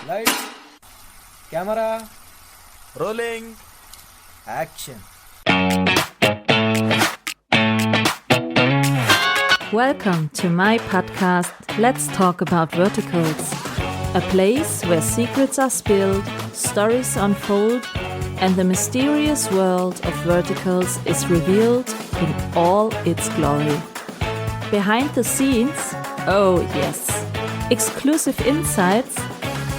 Lights, camera, Rolling. action. Welcome to my podcast, Let's Talk About Verticals, a place where secrets are spilled, stories unfold, and the mysterious world of verticals is revealed in all its glory. Behind the scenes, oh yes. Exclusive insights,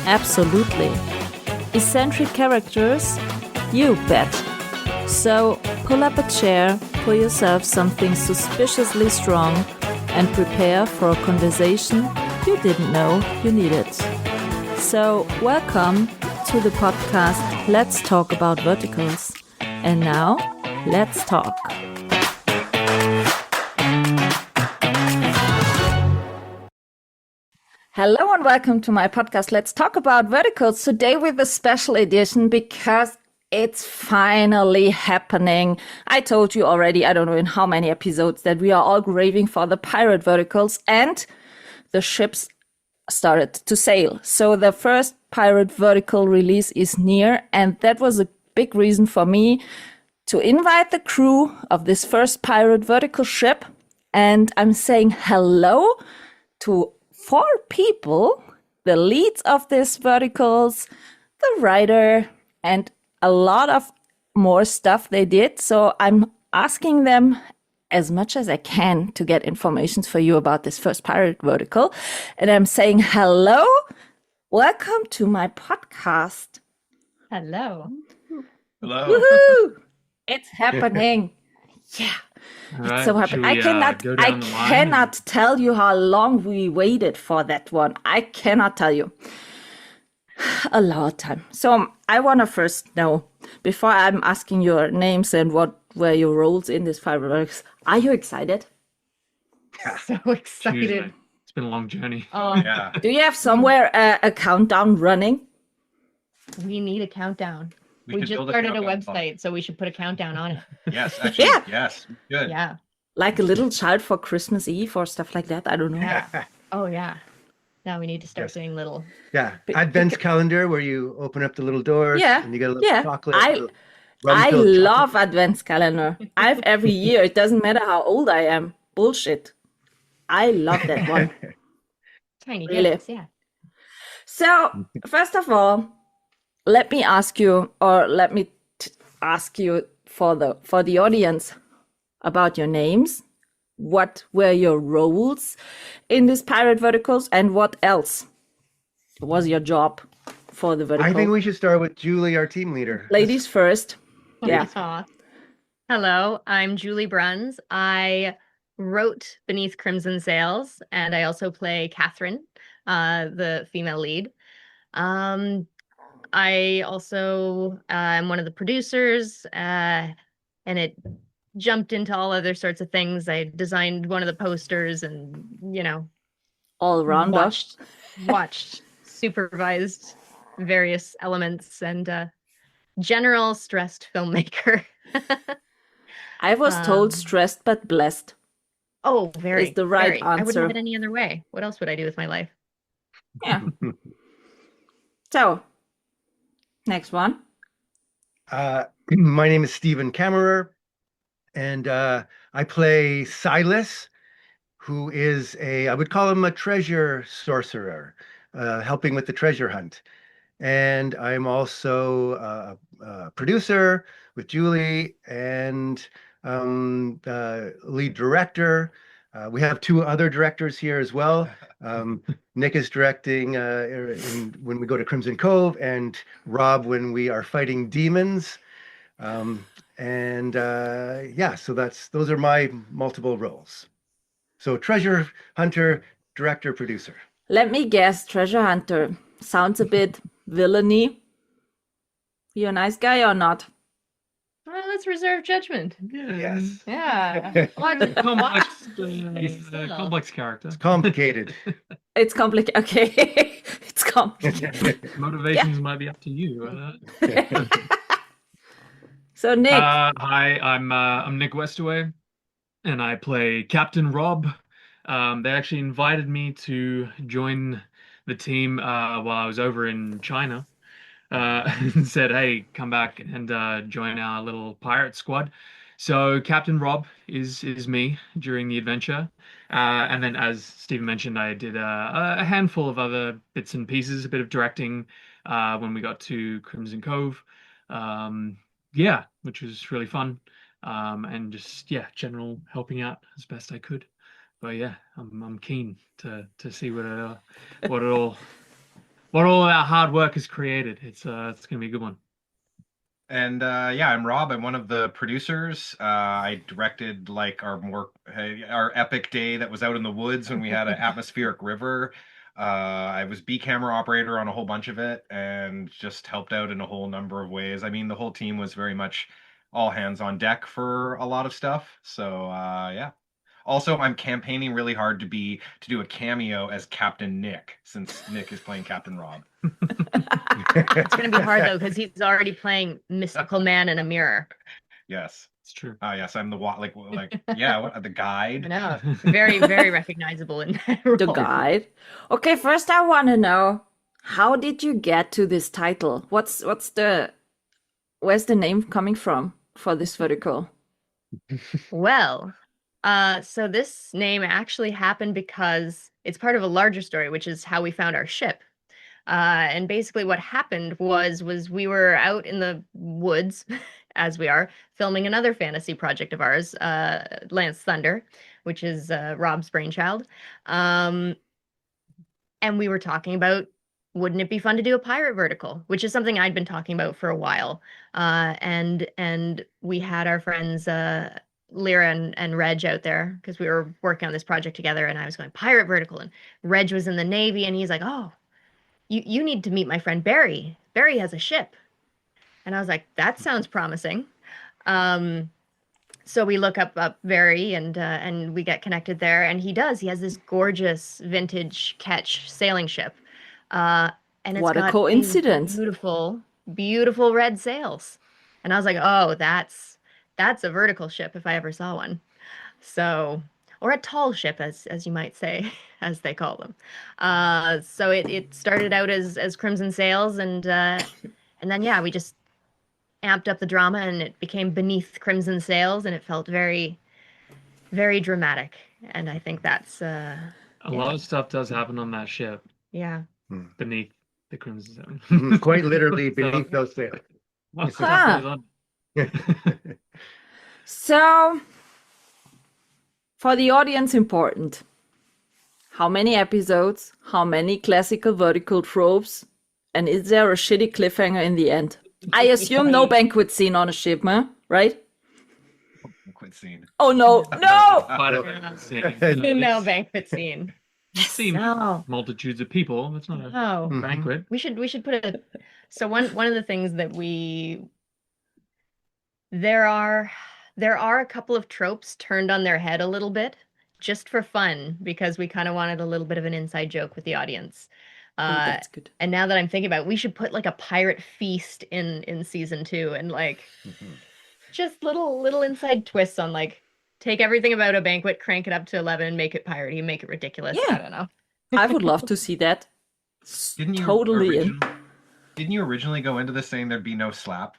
absolutely. Eccentric characters, you bet. So pull up a chair, pour yourself something suspiciously strong, and prepare for a conversation you didn't know you needed. So welcome to the podcast Let's Talk About Verticals. And now, let's talk. Hello and welcome to my podcast Let's Talk About Verticals. Today with a special edition because it's finally happening. I told you already, I don't know in how many episodes, that we are all craving for the pirate verticals, and the ships started to sail. So the first pirate vertical release is near, and that was a big reason for me to invite the crew of this first pirate vertical ship. And I'm saying hello to 4 people, the leads of these verticals, the writer, and a lot of more stuff they did. So I'm asking them as much as I can to get information for you about this first pirate vertical. And I'm saying hello, welcome to my podcast. Hello. Hello. Woohoo! It's happening. Yeah. All right, So happy. should I we, cannot go I down the line? cannot tell you how long we waited for that one. I cannot tell you. A lot of time. So I want to first know, before I'm asking your names and what were your roles in this fireworks, are you excited? So Tuesday. excited. It's been a long journey. Oh, Yeah. Do you have somewhere a countdown running? we need a countdown. We could just build a started a countdown website, so we should put a countdown on it. Yes, actually, Yeah. yes. Good. Yeah. Like a little child for Christmas Eve or stuff like that? I don't know. Yeah. Oh, yeah. Now we need to start Yes. doing little. Yeah, But- advent calendar where you open up the little doors Yeah, and you get a little yeah. chocolate. I little rum-filled chocolate. love advents calendar. I've every year. It doesn't matter how old I am. Bullshit. I love that one. Tiny Really? gifts, yeah. So, first of all, let me ask you, or let me ask you for the audience about your names. What were your roles in these pirate verticals, and what else was your job for the vertical? I think we should start with Julie, our team leader. Ladies first. Yeah. Aw. Hello, I'm Julie Bruns. I wrote Beneath Crimson Sails, and I also play Catherine, the female lead. I also am one of the producers, and it jumped into all other sorts of things. I designed one of the posters and, All round up. watched, supervised various elements, and general stressed filmmaker. I was told Um, stressed but blessed. Oh, very, Is the right very. I wouldn't answer. have it any other way. What else would I do with my life? Yeah. So, next one. My name is Stephen Kammerer, and I play Silas, who is I would call him a treasure sorcerer, helping with the treasure hunt. And I'm also a producer with Julie and lead director. We have 2 other directors here as well. Nick is directing when we go to Crimson Cove, and Rob when we are fighting demons. So those are my multiple roles. So treasure hunter, director, producer. Let me guess, treasure hunter. Sounds a bit villainy. You a nice guy or not? Well, let's reserve judgment. Yeah. Yes. Yeah. Complex character. It's complicated. It's complicated. Okay. It's complicated. Motivations might be up to you. So, Nick. Hi, I'm Nic Westaway, and I play Captain Rob. They actually invited me to join the team while I was over in China. And said, "Hey, come back and join our little pirate squad." So Captain Rob is me during the adventure, and then as Stephen mentioned, I did a handful of other bits and pieces, a bit of directing when we got to Crimson Cove, yeah, which was really fun, and just general helping out as best I could. But yeah, I'm keen to see what all our hard work has created. It's gonna be a good one. And I'm Rob. I'm one of the producers. I directed like our epic day that was out in the woods when we had an atmospheric river. I was B camera operator on a whole bunch of it and just helped out in a whole number of ways. I mean, the whole team was very much all hands on deck for a lot of stuff. So yeah. Also, I'm campaigning really hard to do a cameo as Captain Nic, since Nic is playing Captain Rob. It's going to be hard though, because he's already playing mystical man in a mirror. Yes, It's true. yes, I'm the the guide. I know. Very, very recognizable in that role. The guide. Okay, first I want to know, how did you get to this title? Where's the name coming from for this vertical? Well, so this name actually happened because it's part of a larger story, which is how we found our ship. And basically what happened was we were out in the woods, as we are, filming another fantasy project of ours, Lance Thunder, which is Rob's brainchild. And we were talking about, wouldn't it be fun to do a pirate vertical, which is something I'd been talking about for a while. And we had our friends Lyra and Reg out there because we were working on this project together, and I was going pirate vertical, and Reg was in the Navy, and he's like, "Oh, you need to meet my friend Barry. Barry has a ship." And I was like, "That sounds promising." So we look up Barry and we get connected there, and he has this gorgeous vintage ketch sailing ship. And it's What a got coincidence. beautiful red sails. And I was like, "Oh, that's a vertical ship if I ever saw one." So, or a tall ship, as you might say, as they call them. So it started out as Crimson Sails, and then we just amped up the drama, and it became Beneath Crimson Sails, and it felt very, very dramatic. And I think that's A lot of stuff does happen on that ship yeah. beneath the Crimson Zone. Quite literally beneath those sails. Ah. So, for the audience important, how many episodes, how many classical vertical tropes, and is there a shitty cliffhanger in the end? I assume no banquet scene on a ship, huh? Right? Quit scene. Oh no, no! Quite a bit scene. No banquet scene. See No. multitudes of people. That's not a No. banquet. We should put so one of the things that there are a couple of tropes turned on their head a little bit just for fun, because we kind of wanted a little bit of an inside joke with the audience. That's good. And now that I'm thinking about it, we should put like a pirate feast in season 2, and like just little inside twists on, like, take everything about a banquet, crank it up to 11, make it piratey, make it ridiculous. Yeah. I don't know. I would love to see that. Didn't you Totally in. Didn't you originally go into this saying there'd be no slap?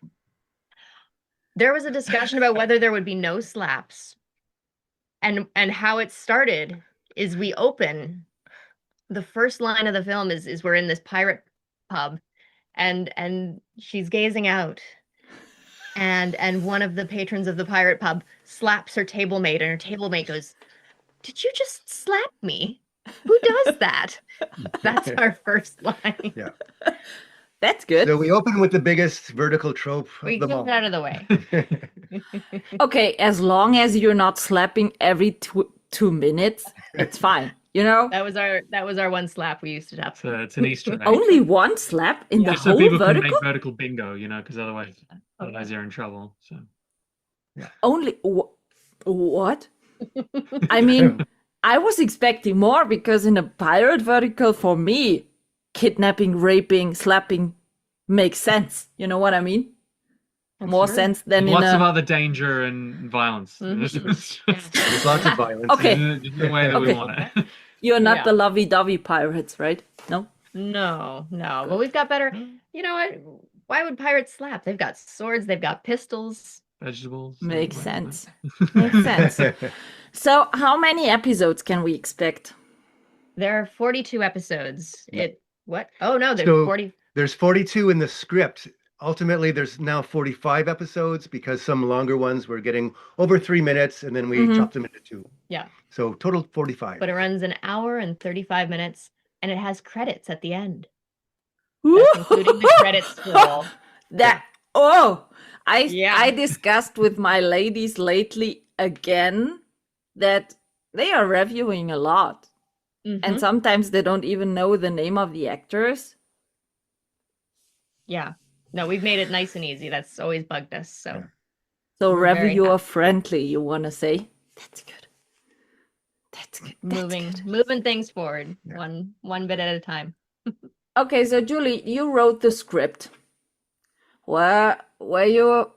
There was a discussion about whether there would be no slaps. And how it started is we open, the first line of the film is we're in this pirate pub, and she's gazing out, and one of the patrons of the pirate pub slaps her table mate, and her table mate goes, "Did you just slap me? Who does that?" That's our first line. Yeah. That's good. So we open with the biggest vertical trope We of get them all. it out of the way. Okay, as long as you're not slapping every 2 minutes, it's fine. You know? That was our one slap we used to have. It's an Easter egg. Only one slap in the Just so whole people can vertical? make vertical bingo, because otherwise they're in trouble. So Only what? I mean, I was expecting more, because in a pirate vertical, for me, kidnapping, raping, slapping makes sense. You know what I mean? More sense than in lots of a... other danger and violence. There's lots of violence. Okay. Just the way that we Okay. want it. You're not Yeah. the lovey-dovey pirates, right? No? No, no. But we've got better. You know what? Why would pirates slap? They've got swords, they've got pistols. Vegetables. Makes everywhere. sense. Makes sense. So, how many episodes can we expect? There are 42 episodes. Yeah. What? Oh no, there's So 40. there's 42 in the script. Ultimately, there's now 45 episodes because some longer ones were getting over 3 minutes, and then we Mhm. chopped them into two. Yeah. So total 45. But it runs an hour and 35 minutes and it has credits at the end. Woo! That's including the credits scroll. That oh, Yeah. I discussed with my ladies lately again that they are reviewing a lot, and Mhm. sometimes they don't even know the name of the actors. Yeah. No, we've made it nice and easy. That's always bugged us. So Yeah. So We're very reviewer friendly, you want to say? That's good. That's good. That's moving good. moving things forward Yeah. one bit at a time. Okay, so Julie, you wrote the script. Were you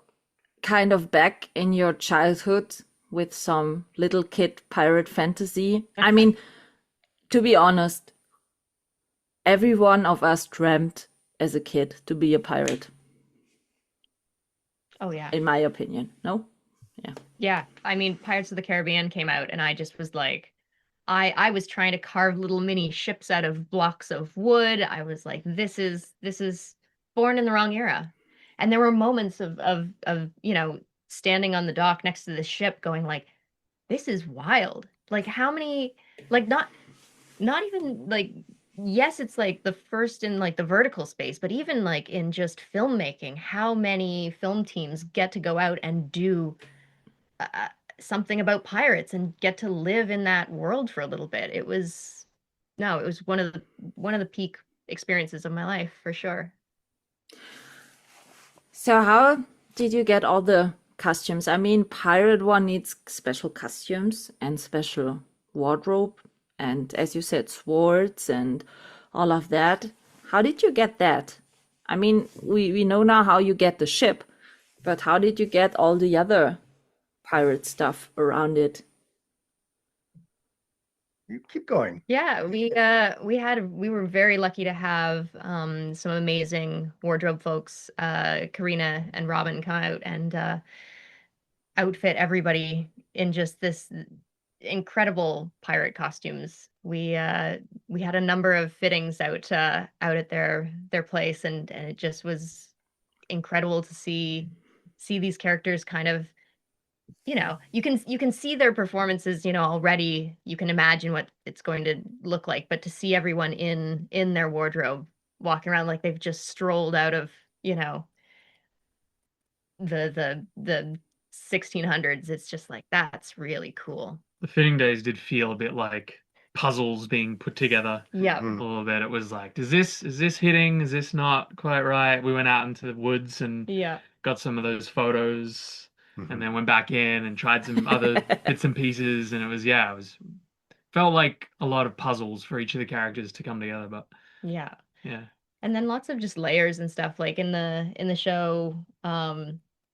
kind of back in your childhood with some little kid pirate fantasy? I mean, to be honest, every one of us dreamt as a kid to be a pirate, Oh yeah. in my opinion. No? Yeah. I mean, Pirates of the Caribbean came out and I just was like I was trying to carve little mini ships out of blocks of wood. I was like, this is born in the wrong era. And there were moments of, standing on the dock next to the ship going like, this is wild. Like how many like not even like yes, it's like the first in like the vertical space, but even like in just filmmaking, how many film teams get to go out and do uh, something about pirates and get to live in that world for a little bit. It was one of the peak experiences of my life for sure. So how did you get all the costumes? I mean, pirate one needs special costumes and special wardrobe, and as you said, swords and all of that. How did you get that? I mean, we know now how you get the ship, but how did you get all the other pirate stuff around it? You keep going. Yeah, we were very lucky to have some amazing wardrobe folks, Karina and Robin come out and outfit everybody in just this incredible pirate costumes. We had a number of fittings out at their place and it just was incredible to see these characters kind of you can see their performances already. You can imagine what it's going to look like, but to see everyone in their wardrobe walking around like they've just strolled out of the 1600s, it's just like that's really cool. The fitting days did feel a bit like puzzles being put together Yeah. Mhm. a little bit. It was like, is this hitting? Is this not quite right? We went out into the woods and Yeah. got some of those photos Mhm. and then went back in and tried some other bits and pieces, and it was felt like a lot of puzzles for each of the characters to come together, but Yeah. yeah. And then lots of just layers and stuff like in the show.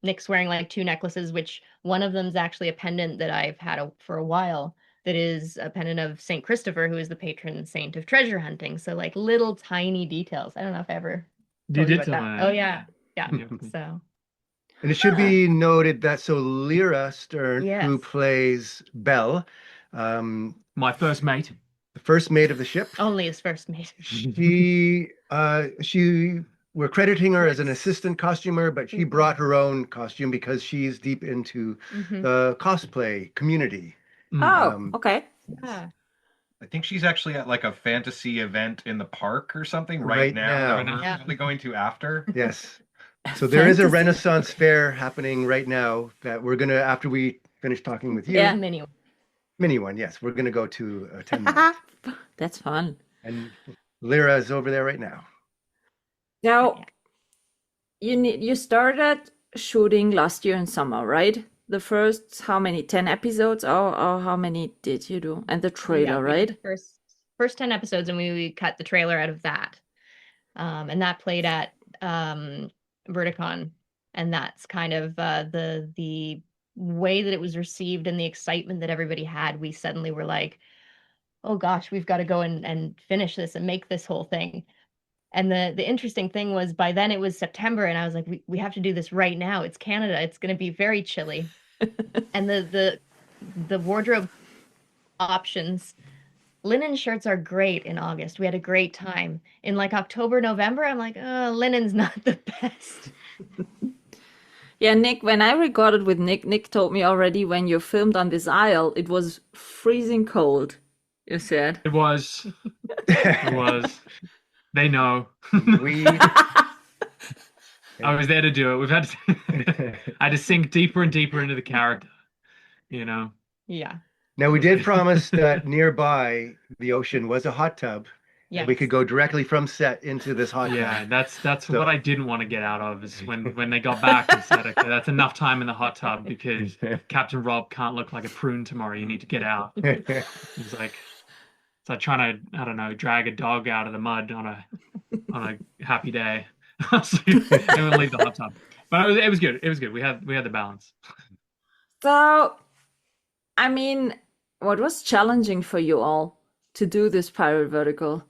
Nick's wearing like two necklaces, which one of them's actually a pendant that I've had for a while, that is a pendant of Saint Christopher, who is the patron saint of treasure hunting. So like little tiny details. I don't know if I ever You told you did about tell that. me Oh that. yeah. Yeah. Yeah. So And it should be noted that Lyra Stern, who yes. plays Belle, um, My first mate. the first mate of the ship, Only his first mate. she we're crediting her as an assistant costumer, but she brought her own costume because she's deep into Mhm. the cosplay community. Oh, okay. Yeah. I think she's actually at like a fantasy event in the park or something right Right now now. that we're Yeah. probably going to after. Yes. So there is a Fantasy. Renaissance fair happening right now that we're gonna, after we finish talking with you, Yeah. mini one, yes, we're gonna go to attend that. That's fun. And Lyra is over there right now. Now, you started shooting last year in summer, right? The first, how many, 10 episodes, or how many did you do? And the trailer, Yeah, we did right? the first 10 episodes, and we cut the trailer out of that. And that played at Verticon, and that's kind of the way that it was received and the excitement that everybody had. We suddenly were like, oh gosh, we've got to go and finish this and make this whole thing. And the interesting thing was by then it was September, and I was like, we have to do this right now. It's Canada. It's going to be very chilly. And the wardrobe options, linen shirts are great in August. We had a great time. In like October, November, I'm like, oh, linen's not the best. Yeah, Nick, when I recorded with Nick told me already when you filmed on this isle, it was freezing cold, you said. It was. It was. They know. We I was there to do it. We've had to, I had to sink deeper and deeper into the character, you know. Yeah. Now we did promise that nearby the ocean was a hot tub. Yeah. We could go directly from set into this hot Yeah, tub. that's So- what I didn't want to get out of is when they got back and said, okay, that's enough time in the hot tub because Captain Rob can't look like a prune tomorrow. You need to get out. It's like it's like trying to, I don't know, drag a dog out of the mud on a happy day. So they would leave the hot tub. But it was good. It was good. We had the balance. So, I mean, what was challenging for you all to do this pirate vertical?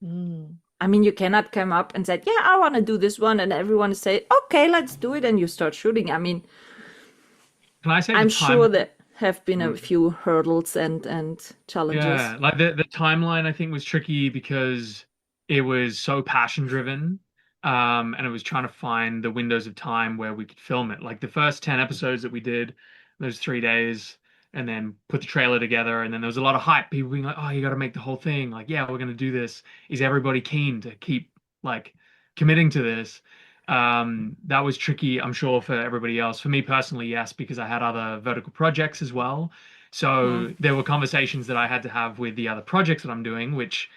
Mm. I mean, you cannot come up and say, yeah, I want to do this one, and everyone say, okay, let's do it, and you start shooting. I mean, Can I say I'm the time- sure there have been a few hurdles and challenges. Yeah, like the timeline I think was tricky because it was so passion driven. And it was trying to find the windows of time where we could film it. Like the first 10 episodes that we did, those 3 days, and then put the trailer together, and then there was a lot of hype. People being like, "Oh, you got to make the whole thing." Like, yeah, we're gonna do this. Is everybody keen to keep like committing to this? That was tricky, I'm sure, for everybody else. For me personally, yes, because I had other vertical projects as well. So there were conversations that I had to have with the other projects that I'm doing, which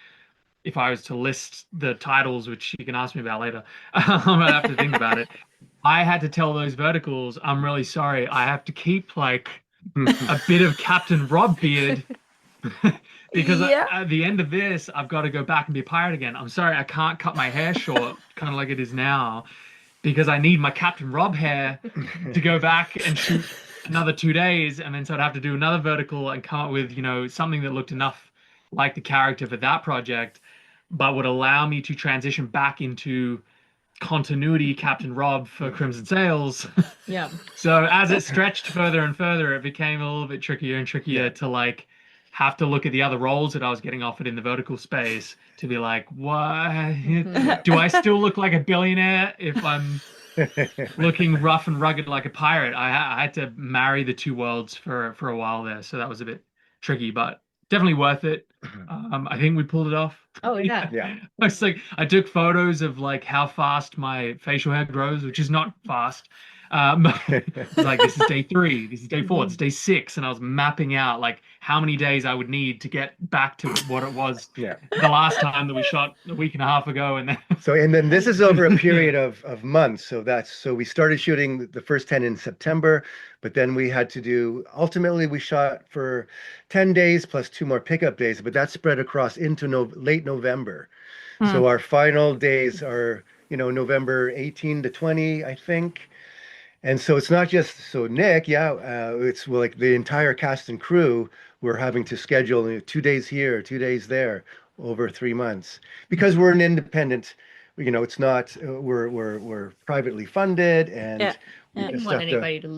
if I was to list the titles, which you can ask me about later, I'd have to think about it. I had to tell those verticals, I'm really sorry. I have to keep like a bit of Captain Rob beard because Yeah. at the end of this, I've got to go back and be a pirate again. I'm sorry, I can't cut my hair short, kind of like it is now, because I need my Captain Rob hair to go back and shoot another 2 days, and then so I'd have to do another vertical and come up with, you know, something that looked enough like the character for that project, but would allow me to transition back into continuity Captain Rob for Crimson Sails. Yeah. So as it stretched further and further, it became a little bit trickier and trickier to like have to look at the other roles that I was getting offered in the vertical space to be like, what? Do I still look like a billionaire if I'm looking rough and rugged like a pirate? I had to marry the two worlds for a while there, so that was a bit tricky, but definitely worth it. I think we pulled it off. Oh yeah. Yeah. It's like I took photos of like how fast my facial hair grows, which is not fast. It's like this is day 3, this is day 4, this is day 6, and I was mapping out like how many days I would need to get back to what it was Yeah. the last time that we shot a week and a half ago, and then So, and then this is over a period of months. So we started shooting the first 10 in September, but then we had to do, ultimately we shot for 10 days plus 2 more pickup days, but that spread across into late November. So our final days are, you know, November 18 to 20, I think. And so it's not just, so Nick, it's like the entire cast and crew were having to schedule 2 days here, 2 days there over 3 months because we're an independent, you know, it's not, we're privately funded and Yeah. we I just didn't want have to- anybody to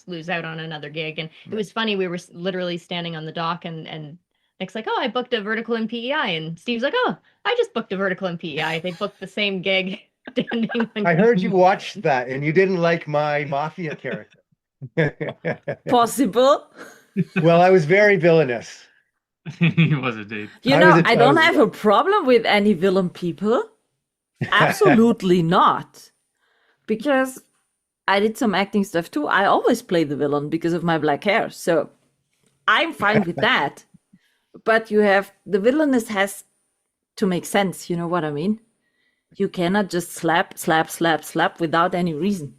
lose out on another gig. And it was funny, we were literally standing on the dock and Nick's like, oh, I booked a vertical in PEI. And Steve's like, oh, I just booked a vertical in PEI. They booked the same gig. Standing on I heard you watched that and you didn't like my mafia character. Possible. Well, I was very villainous. he was indeed. You I know, was a- I don't have a problem with any villain people. Absolutely not. Because I did some acting stuff too. I always play the villain because of my black hair. So I'm fine with that. But the villainous has to make sense. You know what I mean? You cannot just slap without any reason.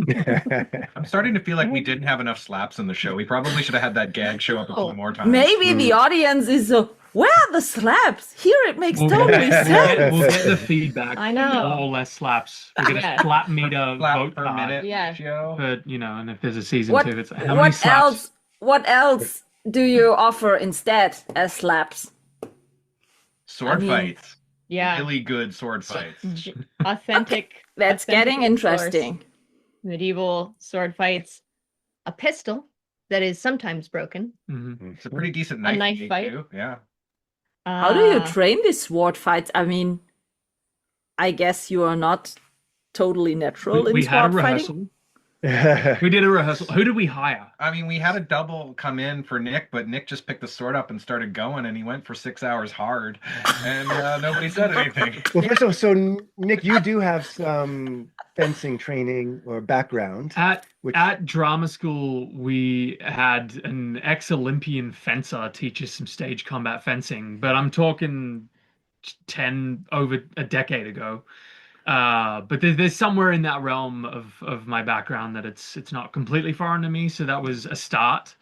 I'm starting to feel like we didn't have enough slaps in the show. We probably should have had that gag show up a Oh, few more times. Maybe the audience is where are the slaps? Here it makes We'll totally sense. we'll get the feedback. I know. All less slaps. We'll get Yeah. a slap meter Slap vote per card. minute, Yeah. Joe. But you know, and if there's a season What, 2, it's how many what slaps? else do you offer instead as slaps? Sword mean, fights. Yeah. Really good sword fights. Authentic. That's getting authentic source. interesting. Medieval sword fights. A pistol that is sometimes broken. Mhm. It's a pretty decent A knife, knife fight fight. too. Yeah. How do you Uh, train these sword fights? I mean, I guess you are not totally natural in We had a sword fighting. rehearsal. We did a rehearsal. Who did we hire? I mean, we had a double come in for Nick, but Nick just picked the sword up and started going, and he went for 6 hours hard, and nobody said anything. Well, first of all, so Nick, you do have some fencing training or background. At drama school, we had an ex-Olympian fencer teach us some stage combat fencing, but I'm talking over a decade ago. But there's somewhere in that realm of my background that it's not completely foreign to me, so that was a start.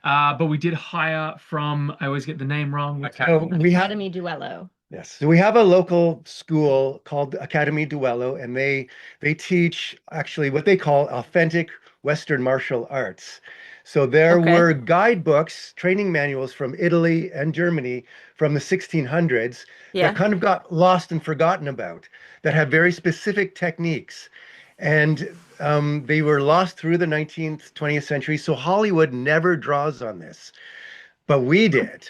But we did hire from, I always get the name wrong. So we have Academy Duello. Yes. So we have a local school called Academy Duello, and they teach actually what they call authentic Western martial arts. So there Okay. were guidebooks, training manuals from Italy and Germany from the 1600s Yeah. that kind of got lost and forgotten about, that had very specific techniques. And they were lost through the 19th, 20th century. So Hollywood never draws on this, but we did.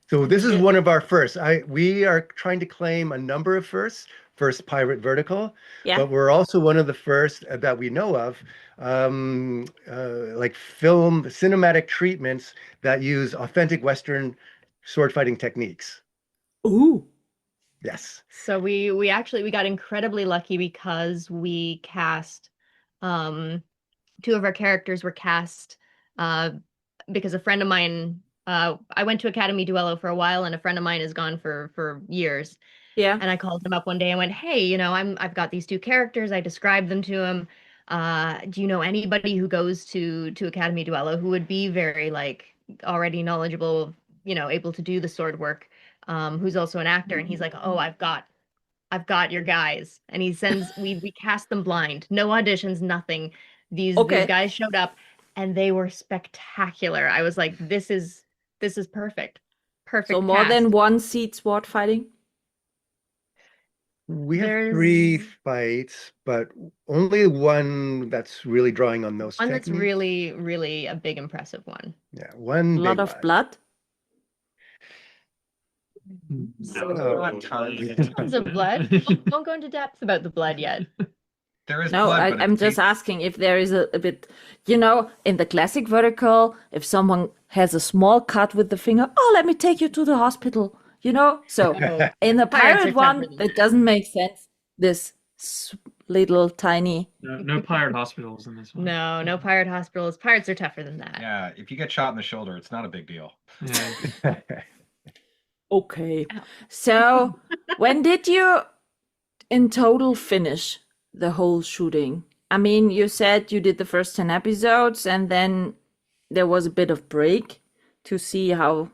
So this is one of our firsts. We are trying to claim a number of firsts. First pirate vertical, Yeah. but we're also one of the first that we know of, like film cinematic treatments that use authentic Western sword fighting techniques. Ooh. Yes. So we actually got incredibly lucky because we cast two of our characters were cast because a friend of mine I went to Academy Duello for a while, and a friend of mine has gone for years. Yeah. And I called him up one day and went, "Hey, I've got these two characters." I described them to him. Do you know anybody who goes to Academy Duello who would be very like already knowledgeable, able to do the sword work, who's also an actor? And he's like, "Oh, I've got your guys." And he sends we cast them blind, no auditions, nothing. These guys showed up and they were spectacular. I was like, this is perfect. Perfect. So more than one seat sword fighting? We have 3 fights, but only one that's really drawing on those one that's techniques. really, really a big, impressive one. Yeah, one A lot big of one. blood? Tons of blood. Won't go into depth about the blood yet. There is No, blood, but I'm it's just pink. asking if there is a bit, in the classic vertical, if someone has a small cut with the finger, oh, let me take you to the hospital, So Oh, in the Pirates are pirate tougher one, than that doesn't make sense. This little tiny. No pirate hospitals in this one. no pirate hospitals. Pirates are tougher than that. Yeah, if you get shot in the shoulder, it's not a big deal. Yeah. Okay. So when did you in total finish the whole shooting? I mean, you said you did the first 10 episodes and then there was a bit of break to see how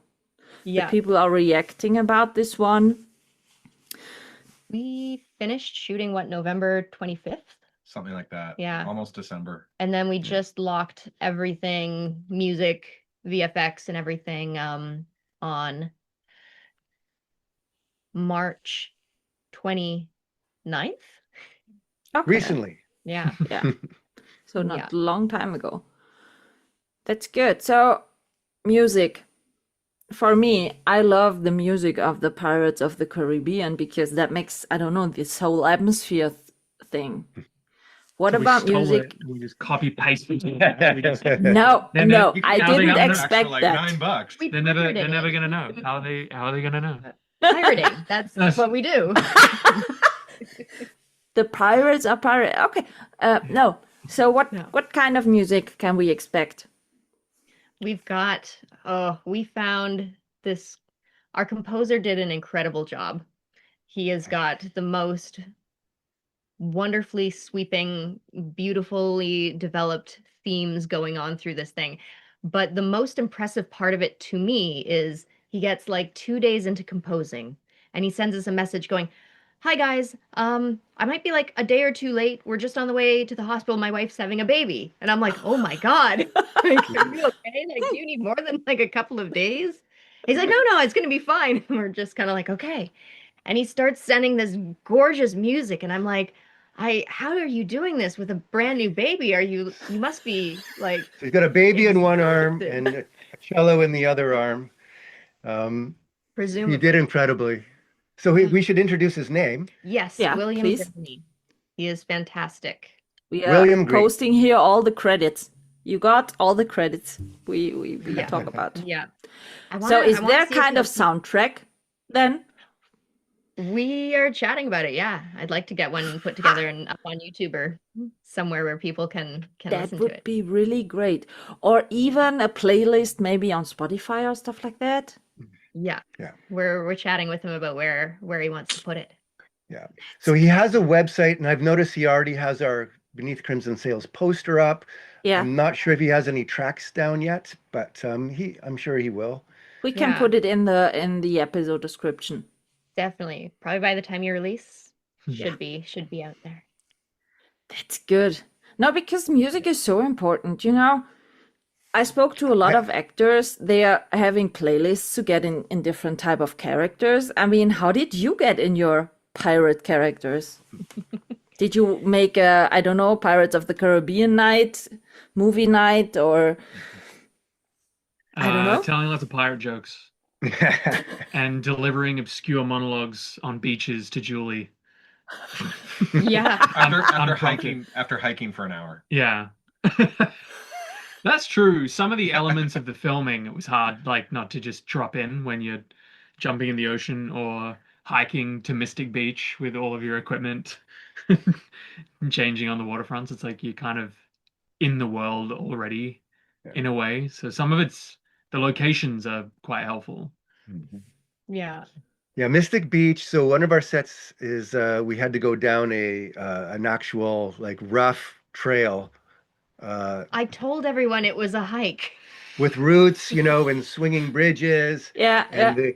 the people are reacting about this one. We finished shooting November 25th? Something like that. Yeah. Almost December. And then we just locked everything, music, VFX and everything on March 29th. Okay. Recently. Yeah. Yeah. So not a long time ago. That's good. So music. For me, I love the music of the Pirates of the Caribbean because that makes, I don't know, this whole atmosphere thing. What So we about stole music? it, we just copy pasted it. We just- No, Then no, you I can- now they didn't got an expect For like that. $9. They're never Pirating. gonna know. How are they gonna know? Pirating. That's what we do. The pirates are pirate. Okay. No. So what kind of music can we expect? We've got, we found this, our composer did an incredible job. He has got the most wonderfully sweeping, beautifully developed themes going on through this thing. But the most impressive part of it to me is he gets like 2 days into composing and he sends us a message going, "Hi guys, I might be like a day or two late. We're just on the way to the hospital. My wife's having a baby." And I'm like, "Oh my God. Like, are you okay? Like, do you need more than like a couple of days?" He's like, "No, it's gonna be fine." And we're just kind of like, "Okay." And he starts sending this gorgeous music, and I'm like, how are you doing this with a brand new baby? You must be like So he's got a baby in one arm exhausted." and a cello in the other arm. He Presumably. did incredibly. So we should introduce his name. Yes, Yeah, William please. Gurney. He is fantastic. We are William Green. posting here all the credits. You got all the credits we Yeah. talk about. Yeah. So is I wanna there see if kind of he'll- soundtrack then? We are chatting about it. Yeah, I'd like to get one put together and up on YouTube or somewhere where people can That listen to would it. be really great. Or even a playlist maybe on Spotify or stuff like that. Yeah. Yeah. We're chatting with him about where he wants to put it. Yeah. So he has a website, and I've noticed he already has our Beneath Crimson Sails poster up. Yeah, I'm not sure if he has any tracks down yet, but I'm sure he will. we can Yeah. put it in the episode description. Definitely. Probably by the time you release, Yeah. should be out there. That's good. No, because music is so important, you know. I spoke to a lot of actors. They are having playlists to get in different type of characters. I mean, how did you get in your pirate characters? Did you make a, I don't know, Pirates of the Caribbean night, movie night, or I don't know? Telling lots of pirate jokes and delivering obscure monologues on beaches to Julie. Yeah. After hiking for an hour. Yeah. That's true. Some of the elements of the filming, it was hard, like, not to just drop in when you're jumping in the ocean or hiking to Mystic Beach with all of your equipment and changing on the waterfronts. It's like you're kind of in the world already in a way. So some of the locations are quite helpful. Yeah. Yeah, Mystic Beach. So one of our sets is we had to go down an actual like rough trail I told everyone it was a hike. with roots, and swinging bridges. Yeah, And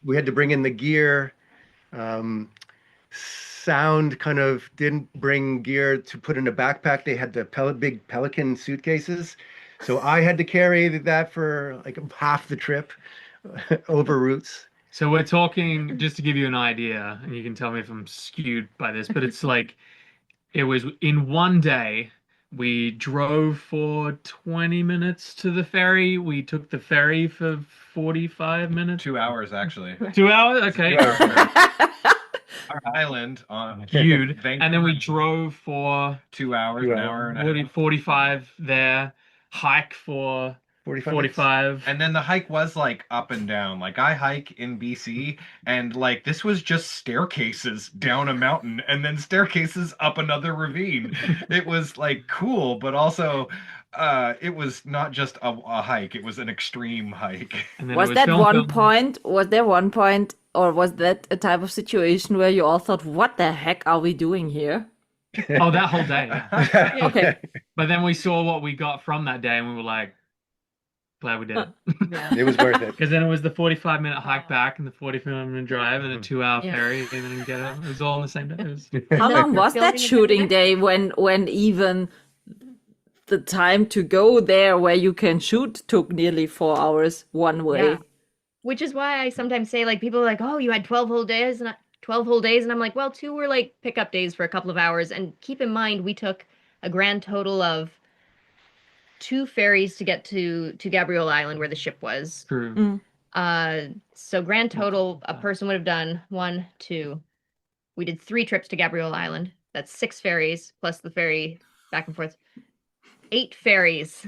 we had to bring in the gear. Sound kind of didn't bring gear to put in a backpack. They had the big Pelican suitcases. So I had to carry that for like half the trip over roots. So we're talking, just to give you an idea, and you can tell me if I'm skewed by this, but it's like it was in one day. We drove for 20 minutes to the ferry. We took the ferry for 45 minutes. 2 hours actually. 2 hours? Okay. Our island on Skewed. Vancouver. And then we drove for 2 hours, an hour and a half. 45 there, hike for 45. And then the hike was like up and down. Like I hike in BC, and like this was just staircases down a mountain and then staircases up another ravine. It was like cool, but also it was not just a hike, it was an extreme hike. And then was it that film, one film. point? Was there one point, or was that a type of situation where you all thought, "What the heck are we doing here?" Oh, that whole day. Yeah. Okay. But then we saw what we got from that day and we were like, glad we did it. Yeah. It was worth it. Because then it was the 45-minute hike back and the 45-minute drive and a 2-hour Yeah. ferry and then get out. It was all in the same day. It was... How long was Filming that the same shooting day? day when even the time to go there where you can shoot took nearly 4 hours one way? Yeah. Which is why I sometimes say, like, people are like, "Oh, you had 12 whole days," and 12 whole days, and I'm like, well, 2 were like pickup days for a couple of hours. And keep in mind, we took a grand total of 2 ferries to get to Gabriel Island where the ship was. True. So grand total, a person would have done 1, 2. We did 3 trips to Gabriel Island. That's 6 ferries plus the ferry back and forth. 8 ferries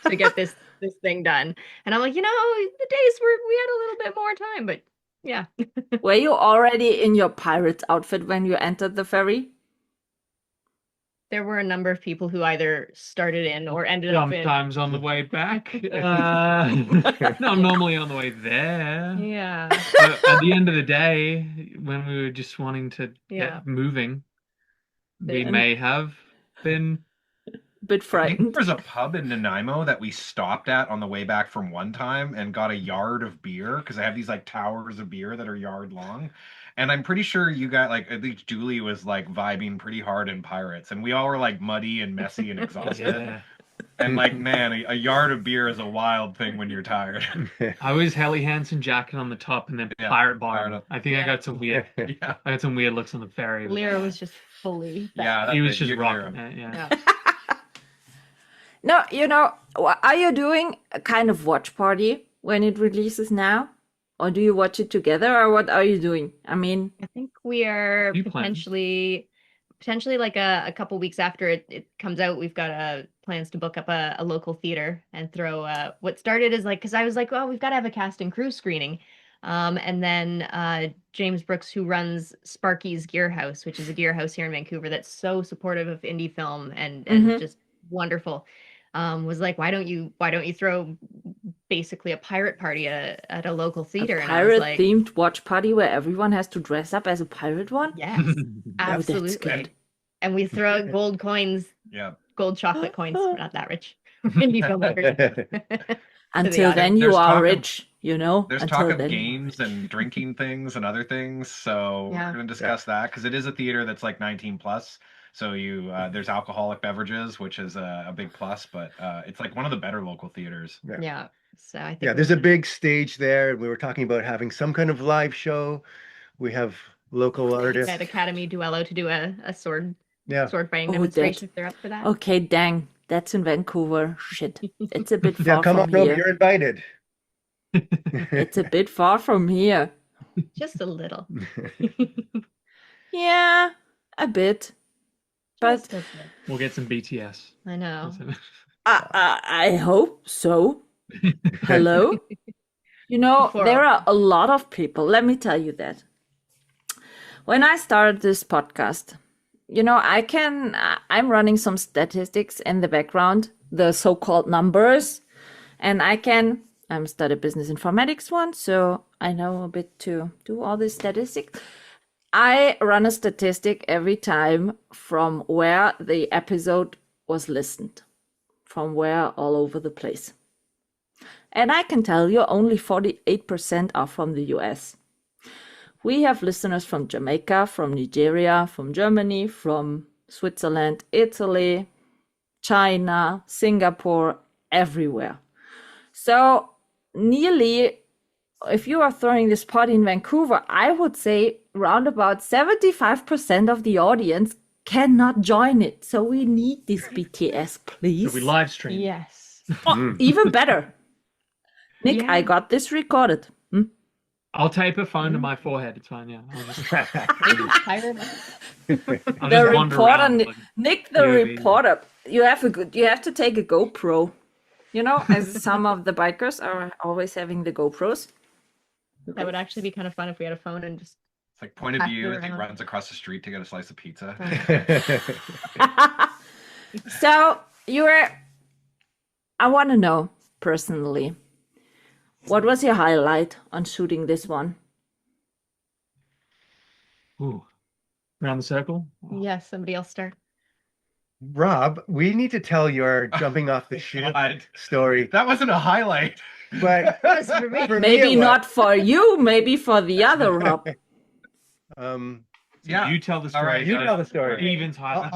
to get this thing done. And I'm like, the days we had a little bit more time, but yeah. Were you already in your pirate's outfit when you entered the ferry? There were a number of people who either started in or ended up in. Sometimes on the way back. Not normally on the way there. Yeah. But at the end of the day, when we were just wanting to Yeah. get moving, we Then- may have been. Bit I think frightened. there's a pub in Nanaimo that we stopped at on the way back from one time and got a yard of beer because they have these like towers of beer that are yard long. And I'm pretty sure you got like at least Julie was like vibing pretty hard in Pirates, and we all were like muddy and messy and exhausted. Yeah. And like, man, a yard of beer is a wild thing when you're tired. I was Helly Hansen jacket on the top and then Yeah, pirate bottom. pirate. I think I got some weird. Yeah, I got some weird looks on the ferry. but Lyra was just fully yeah. he that's was it. just You're rocking Lyra. it. Yeah. Yeah. No, are you doing a kind of watch party when it releases now? Or do you watch it together, or what are you doing? I mean, I think we are You plan. potentially like a couple weeks after it comes out, we've got plans to book up a local theater and throw what started as like, because I was like, well, we've got to have a cast and crew screening. And then James Brooks, who runs Sparky's Gear House, which is a gear house here in Vancouver that's so supportive of indie film and just wonderful, was like, why don't you throw basically a pirate party at a local theater? a And I was like, pirate-themed watch party where everyone has to dress up as a pirate one? yes, that's absolutely. good. And we throw out gold coins, Yeah. gold chocolate coins. We're not that rich. Indie filmmakers. Until then, audience. you There's are talk of- rich, There's Until talk of then. games and drinking things and other things, so Yeah. we're going to discuss that because it is a theater that's like 19 plus. So there's alcoholic beverages, which is a big plus, but it's like one of the better local theaters. Yeah. So I think Yeah, there's a big stage there. We were talking about having some kind of live show. We have local artists. at Academy Duello to do a sword fighting Oh, demonstration if they're up for that. Okay, dang. That's in Vancouver. Shit. It's a bit Yeah, far come on, from Rob, here. you're invited. It's a bit far from here. Just a little. Yeah, a bit. But Just a bit. We'll get some BTS. I know. I hope so. Hello? Before There all- are a lot of people. Let me tell you that. When I started this podcast, I'm running some statistics in the background, the so-called numbers, and I'm studied business informatics one, so I know a bit to do all this statistics. I run a statistic every time from where the episode was listened, from where all over the place. And I can tell you only 48% are from the US. We have listeners from Jamaica, from Nigeria, from Germany, from Switzerland, Italy, China, Singapore, everywhere. So nearly, if you are throwing this party in Vancouver, I would say round about 75% of the audience cannot join it. So we need this BTS, please. So we live stream. Yes. Oh, even better. Nick, Yeah. I got this recorded. I'll tape a phone to my forehead. It's fine. Yeah. I'll just, Tired. I'll The just wander reporter, around. Like, Nick, the POV. reporter. You have to take a GoPro. As some of the bikers are always having the GoPros. That would actually be kind of fun if we had a phone and just It's like point of Pass it view as he around. runs across the street to get a slice of pizza. So I want to know personally, what was your highlight on shooting this one? Ooh. Around the circle. yes, somebody else start. Rob, we need to tell your jumping off the ship God, story. that wasn't a highlight. But That was for me. for me, Maybe it was. not for you, maybe for the other Rob. Yeah. You tell the story. All right, you tell the story. Even's highlight.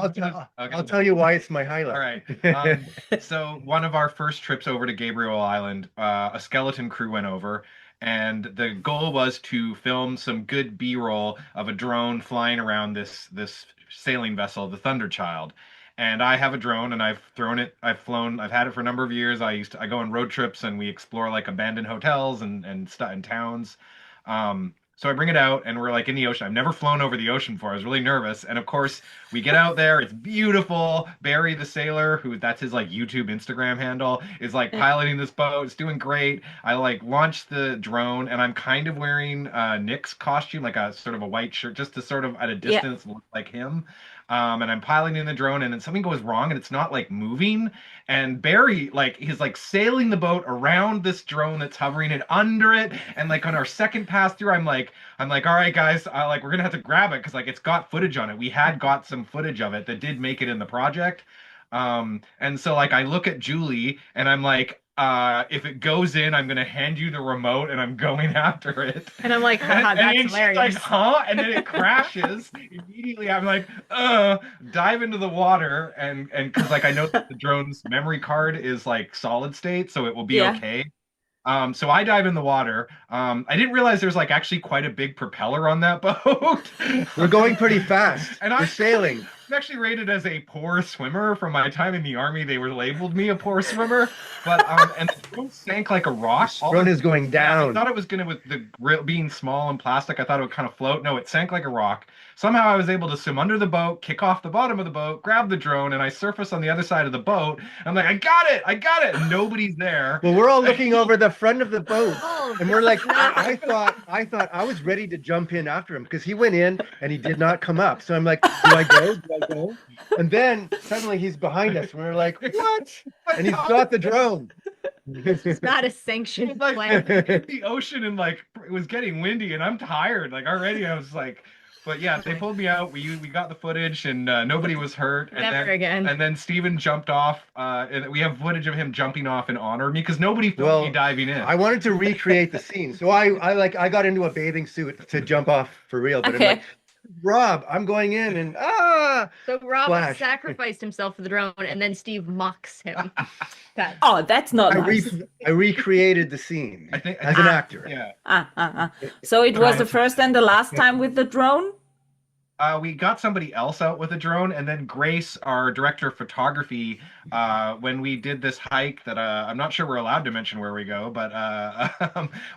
I'll tell you why it's my highlight. All right. So one of our first trips over to Gabriel Island, a skeleton crew went over, and the goal was to film some good B-roll of a drone flying around this sailing vessel, the Thunderchild. And I have a drone, and I've had it for a number of years. I go on road trips, and we explore like abandoned hotels and towns. So I bring it out, and we're like in the ocean. I've never flown over the ocean before. I was really nervous. And of course, we get out there. It's beautiful. Barry the sailor, that's his like YouTube, Instagram handle, is like piloting this boat. It's doing great. I like launched the drone, and I'm kind of wearing Nick's costume, like a sort of a white shirt, just to sort of at a distance look like him. And I'm piloting the drone, and then something goes wrong, and it's not like moving. And Barry he's like sailing the boat around this drone that's hovering and under it. And like on our second pass through, I'm like, all right, guys, we're gonna have to grab it because like it's got footage on it. We had got some footage of it that did make it in the project. And so like I look at Julie, and I'm like, if it goes in, I'm gonna hand you the remote and I'm going after it. And I'm like, haha, And that's she's hilarious. like, huh? And then it crashes. Immediately, I'm like, dive into the water. And because like I know that the drone's memory card is like solid state, so it will be Yeah. okay. So I dive in the water. I didn't realize there's like actually quite a big propeller on that boat. We're going pretty fast. And We're sailing. I'm actually rated as a poor swimmer. From my time in the army, they were labeled me a poor swimmer. But and the boat sank like a rock. Drone is going I down. thought it was gonna, with the grill being small and plastic, I thought it would kind of float. No, it sank like a rock. Somehow I was able to swim under the boat, kick off the bottom of the boat, grab the drone, and I surface on the other side of the boat. I'm like, I got it, and nobody's there. Well, we're all looking over the front of the boat, Oh, and we're like, I thought I was ready to jump in after him because he went in and he did not come up. So I'm like, do I go? Do I go? And then suddenly he's behind us, and we're like, what? And he's got the drone. it's not a sanctioned Like plan. the ocean, and like it was getting windy, and I'm tired. Like already, I was like, but yeah, they pulled me out. We got the footage, and nobody was hurt. And Never then, again. And then Steven jumped off. And we have footage of him jumping off in honor of me because nobody filmed Well, me diving in. I wanted to recreate the scene, so I got into a bathing suit to jump off for real. But Okay. I'm like, Rob, I'm going in, and So Rob Splash. sacrificed himself for the drone, and then Steve mocks him. That Oh, that's not nice. I recreated the scene I think as an actor. Yeah. So it was the first and the last time with the drone? We got somebody else out with a drone, and then Grace, our director of photography, when we did this hike that I'm not sure we're allowed to mention where we go, but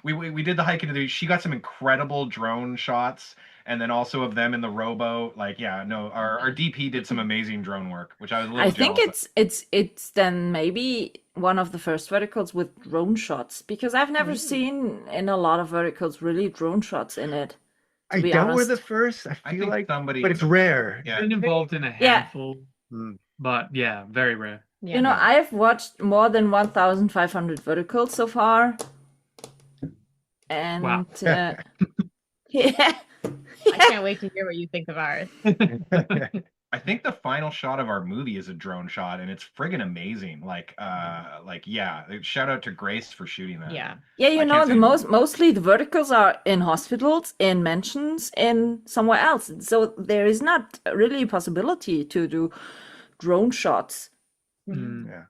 we did the hike into the. She got some incredible drone shots, and then also of them in the rowboat. Like, yeah, no, our DP did some amazing drone work, which I was a little I think jealous of. it's then maybe one of the first verticals with drone shots because I've never seen in a lot of verticals really drone shots in it. I be doubt we're honest. the first. I I feel think like, somebody. but it's rare. Yeah. Been involved in a Yeah. handful, Mm. but yeah, very rare. You know, I've watched more than 1,500 verticals so far. And Wow. yeah. I can't wait to hear what you think of ours. I think the final shot of our movie is a drone shot, and it's friggin' amazing. Yeah. Shout out to Grace for shooting that. Yeah. Yeah, you I know, can't say- mostly the verticals are in hospitals, in mansions, in somewhere else. So there is not really a possibility to do drone shots. Mm. Yeah.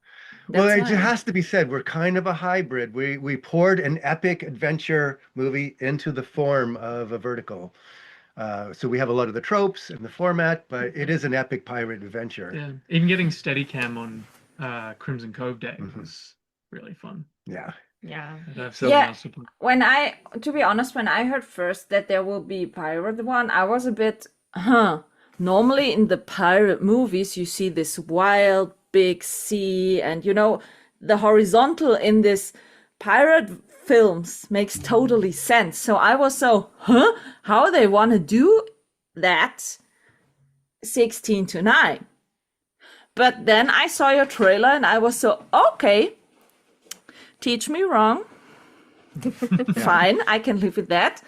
Well, That's it nice. has to be said, we're kind of a hybrid. We poured an epic adventure movie into the form of a vertical. So we have a lot of the tropes and the format, but it is an epic pirate adventure. Yeah, even getting Steadicam on Crimson Cove Day Mhm. was really fun. Yeah. Yeah. I'd have So- someone Yeah. else to play. To be honest, when I heard first that there will be pirate one, I was a bit, Normally in the pirate movies, you see this wild big sea, and you know, the horizontal in this pirate films makes totally sense. So I was so, how they want to do that 16:9. But then I saw your trailer and I was so, okay, teach me wrong. Fine, I can live with that.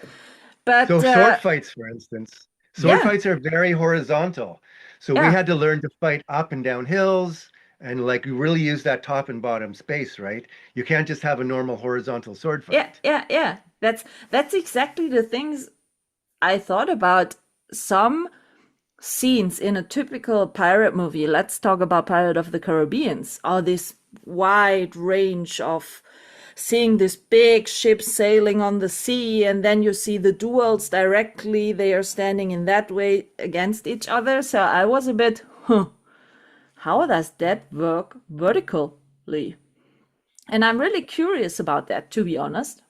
But So sword fights, for instance, sword Yeah. fights are very horizontal. So we Yeah. had to learn to fight up and down hills and like really use that top and bottom space, right? You can't just have a normal horizontal sword fight. yeah. That's exactly the things I thought about. Some scenes in a typical pirate movie, let's talk about Pirate of the Caribbeans, are this wide range of seeing this big ship sailing on the sea, and then you see the duels directly. They are standing in that way against each other. So I was a bit, how does that work vertically? And I'm really curious about that, to be honest.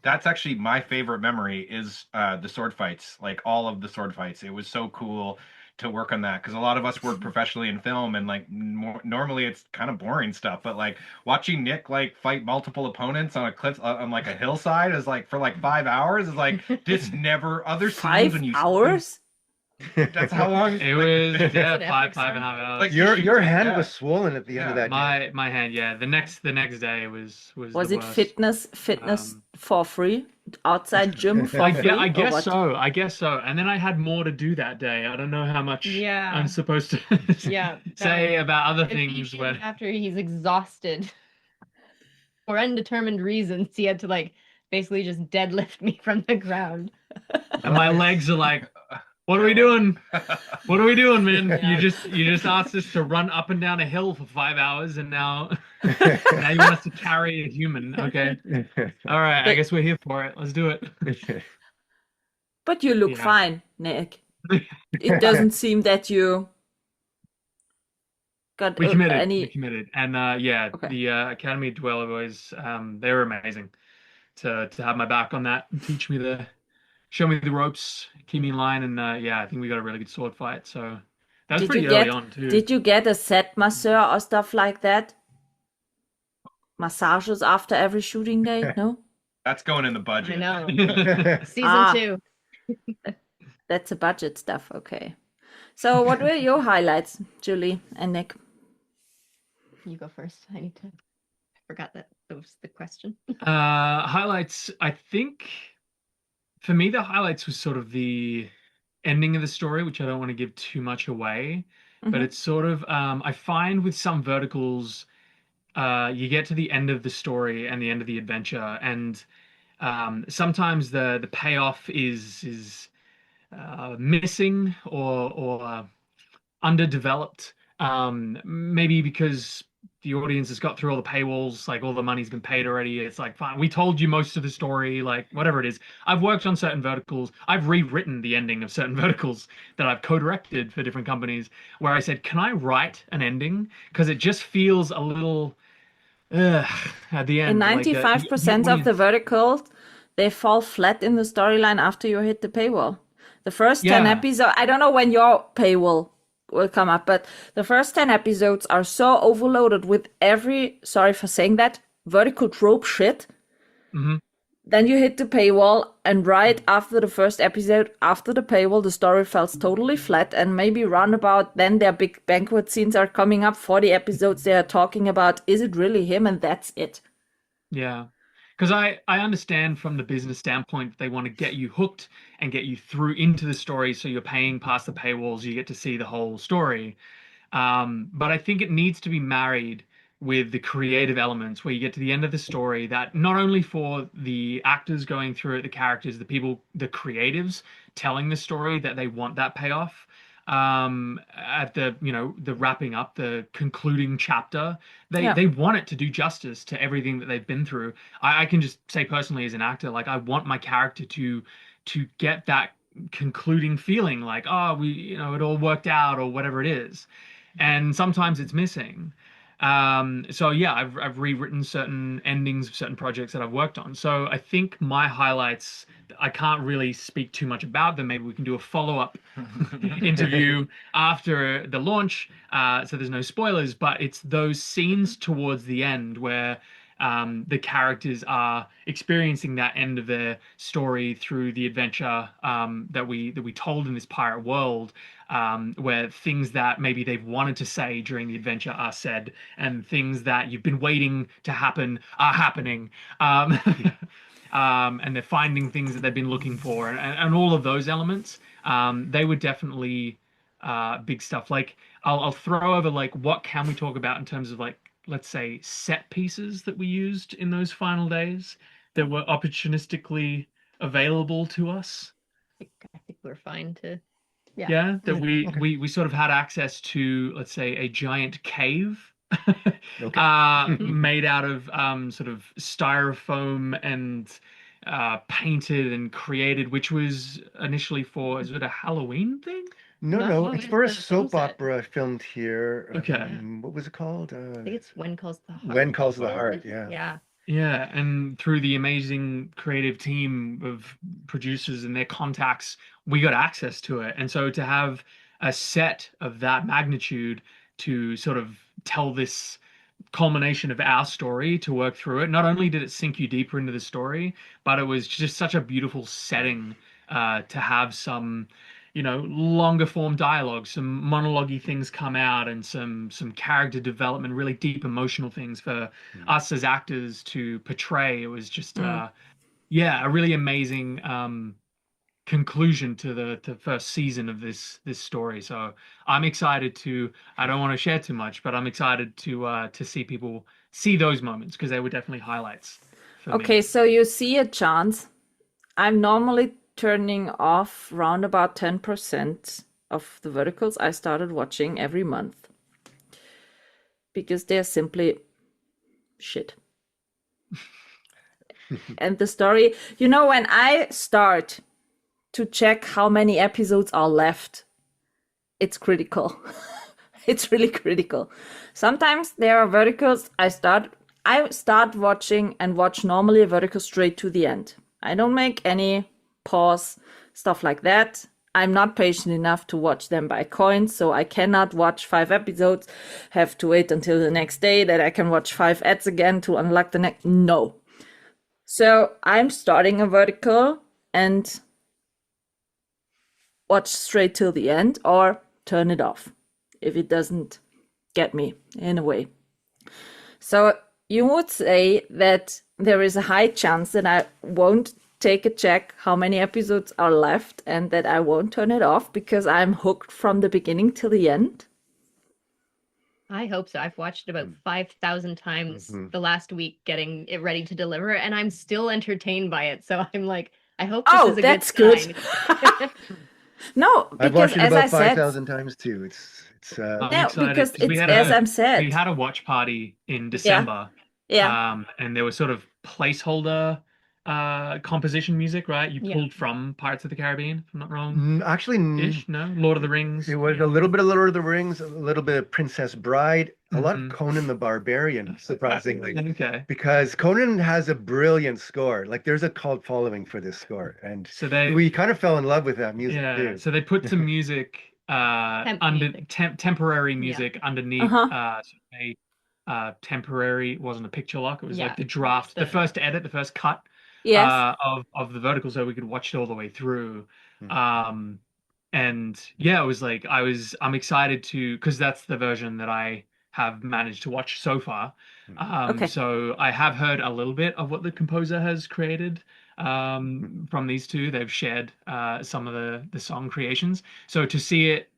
That's actually my favorite memory is the sword fights, like all of the sword fights. It was so cool to work on that because a lot of us work professionally in film, and like normally it's kind of boring stuff, but like watching Nick like fight multiple opponents on a cliff on like a hillside is like for like 5 hours is like this never other scenes 5 when you hours? that's how long It was An yeah, epic 5.5 hours. Like, Your hand Yeah. was swollen at the end of that day. my hand, yeah. The next day was Was the it worst. fitness for free? Outside gym for I, free? I or guess what? so. I guess so. And then I had more to do that day. I don't know how much Yeah. I'm supposed to Yeah. say about other If things. he- But after he's exhausted. For undetermined reasons, he had to like basically just deadlift me from the ground. And my legs are like, what are we doing? What are we doing, man? Yeah. You just asked us to run up and down a hill for 5 hours, and now you want us to carry a human. Okay. All right, I guess we're here for it. Let's do it. But you look Yeah. fine, Nick. It doesn't seem that you got We committed. any. We committed. And Okay. the Academy Dweller Boys, they were amazing to have my back on that and teach me show me the ropes, keep me in line, and I think we got a really good sword fight. So that was pretty early on too. Did you get a set masseur or stuff like that? Massages after every shooting day? No? That's going in the I budget. know. Season Ah. 2. That's a budget stuff. Okay. So what were your highlights, Julie and Nick? You go first. I forgot that was the question. Highlights, I think for me the highlights was sort of the ending of the story, which I don't want to give too much away, but it's sort of I find with some verticals you get to the end of the story and the end of the adventure, and sometimes the payoff is missing or underdeveloped. Maybe because the audience has got through all the paywalls, like all the money's been paid already. It's like, fine, we told you most of the story, like whatever it is. I've worked on certain verticals. I've rewritten the ending of certain verticals that I've co-directed for different companies where I said, can I write an ending? Because it just feels a little at the In end. 95% of the verticals, they fall flat in the storyline after you hit the paywall. The first 10 episodes, I don't know when your paywall will come up, but the first 10 episodes are so overloaded with sorry for saying that, vertical trope shit. Then you hit the paywall, and right after the first episode, after the paywall, the story falls totally flat, and maybe roundabout then their big banquet scenes are coming up. 40 episodes they are talking about, is it really him? And that's it. Yeah. Because I understand from the business standpoint, they want to get you hooked and get you through into the story. So you're paying past the paywalls, you get to see the whole story. But I think it needs to be married with the creative elements where you get to the end of the story that not only for the actors going through it, the characters, the people, the creatives telling the story, that they want that payoff at the wrapping up, the concluding chapter. They want it to do justice to everything that they've been through. I can just say personally as an actor, like I want my character to get that concluding feeling like, oh, it all worked out or whatever it is. And sometimes it's missing. So yeah, I've rewritten certain endings of certain projects that I've worked on. So I think my highlights, I can't really speak too much about them. Maybe we can do a follow-up interview after the launch, so there's no spoilers, but it's those scenes towards the end where the characters are experiencing that end of their story through the adventure that we told in this pirate world, where things that maybe they've wanted to say during the adventure are said, and things that you've been waiting to happen are happening. And they're finding things that they've been looking for, and all of those elements. They were definitely big stuff. Like I'll throw over like what can we talk about in terms of like, let's say, set pieces that we used in those final days that were opportunistically available to us. I think we're fine to. Yeah, that we sort of had access to, let's say, a giant cave made out of sort of styrofoam and painted and created, which was initially for, is it a Halloween thing? No, it's for a the soap sunset. opera filmed here. Okay. What was it called? I think it's When Calls the Heart. When Calls the Heart, yeah. Yeah. Yeah, and through the amazing creative team of producers and their contacts, we got access to it. And so to have a set of that magnitude to sort of tell this culmination of our story, to work through it, not only did it sink you deeper into the story, but it was just such a beautiful setting to have some longer form dialogue, some monologue-y things come out, and some character development, really deep emotional things for us as actors to portray. It was just a really amazing conclusion to the first season of this story. So I'm excited I don't want to share too much, but I'm excited to see people see those moments because they were definitely highlights for Okay, me. so you see a chance. I'm normally turning off round about 10% of the verticals I started watching every month because they're simply shit. And the story, when I start to check how many episodes are left, it's critical. It's really critical. Sometimes there are verticals I start watching and watch normally a vertical straight to the end. I don't make any pause, stuff like that. I'm not patient enough to watch them by coins, so I cannot watch 5 episodes, have to wait until the next day that I can watch 5 ads again to unlock the next. No. So I'm starting a vertical and watch straight till the end or turn it off if it doesn't get me in a way. So you would say that there is a high chance that I won't take a check how many episodes are left and that I won't turn it off because I'm hooked from the beginning till the end. I hope so. I've watched it about 5,000 times Mhm. the last week getting it ready to deliver, and I'm still entertained by it. So I'm like, I hope this Oh, is a that's good good. sign. No, I've because watched it as I about said, 5,000 times too. It's I'm no, excited because because it's as I'm we said. had a watch party in Yeah, December, yeah, and there was sort of placeholder composition music, right? You Yeah. pulled from Pirates of the Caribbean, if I'm not wrong, actually ish, no? Lord of the Rings. it was a little bit of Lord of the Rings, a little bit of Princess Bride, a lot of Mhm. Conan the Barbarian, surprisingly. Okay. Because Conan has a brilliant score. Like there's a cult following for this score. And So they we kind of fell in love with that music Yeah, too. so they put some music under music. temporary Yeah. music underneath uh-huh, so a temporary, it wasn't a picture lock, it was Yeah. like the draft, the The- first edit, the first cut yes, of the vertical so we could watch it all the way through. Hmm. And yeah, it was like I'm excited to because that's the version that I have managed to watch so far. okay, So I have heard a little bit of what the composer has created Hmm. from these two. They've shared some of the song creations. So to see it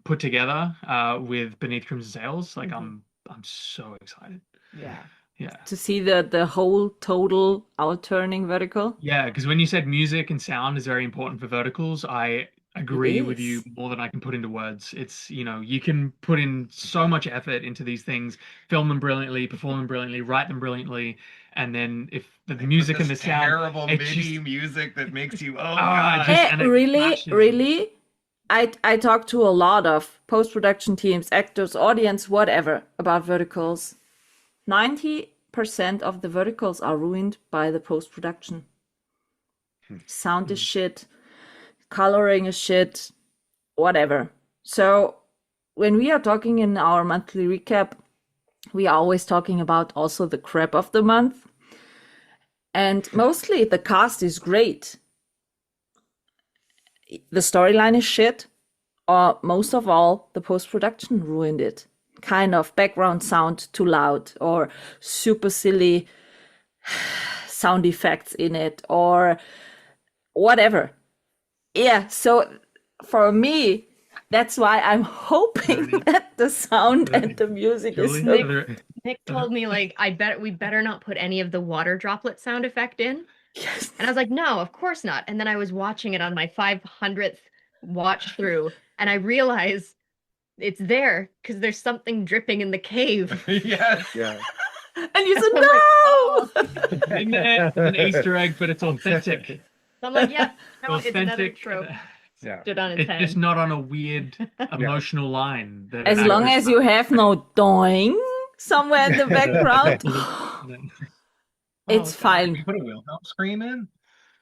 put together with Beneath Crimson Sails, like Mhm. I'm so excited. Yeah. Yeah. to see the whole total out-turning vertical. Yeah, because when you said music and sound is very important for verticals, I It agree with you is. more than I can put into words. It's, you can put in so much effort into these things, film them brilliantly, perform them brilliantly, write them brilliantly, and then if the They put music and this the sound, terrible it MIDI just music that makes you, oh ah, god. just and it Really, clashes. really, I talk to a lot of post-production teams, actors, audience, whatever, about verticals. 90% of the verticals are ruined by the post-production. Sound is shit, coloring is shit, whatever. So when we are talking in our monthly recap, we are always talking about also the crap of the month. And mostly the cast is great. The storyline is shit, or most of all, the post-production ruined it. Kind of background sound too loud, or super silly sound effects in it, or whatever. Yeah, so for me, that's why I'm hoping that the sound and the music is Julie, so. Nick told me like we better not put any of the water droplet sound effect in. Yes. And I was like, no, of course not. And then I was watching it on my 500th watch through, and I realized it's there because there's something dripping in the cave. Yes. Yeah. And you said, I'm like, oh. it's an Easter egg, but it's authentic. So I'm like, yeah, no, it's another Authentic. trope. Yeah. Stood on its It's just head. not on a weird emotional line that As an long actor's as you have no doing somewhere in the background, trying. it's Can we fine. put a Wilhelm scream in?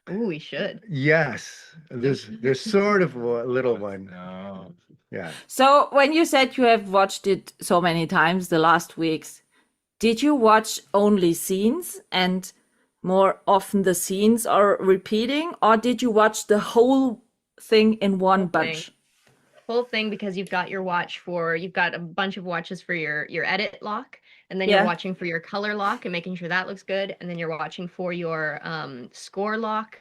Ooh, we should. Yes. There's sort of a little one. No. Yeah. So when you said you have watched it so many times the last weeks, did you watch only scenes and more often the scenes are repeating, or did you watch the whole thing in one Whole bunch? thing. Whole thing because you've got you've got a bunch of watches for your edit lock, and then you're Yeah. watching for your color lock and making sure that looks good, and then you're watching for your score lock,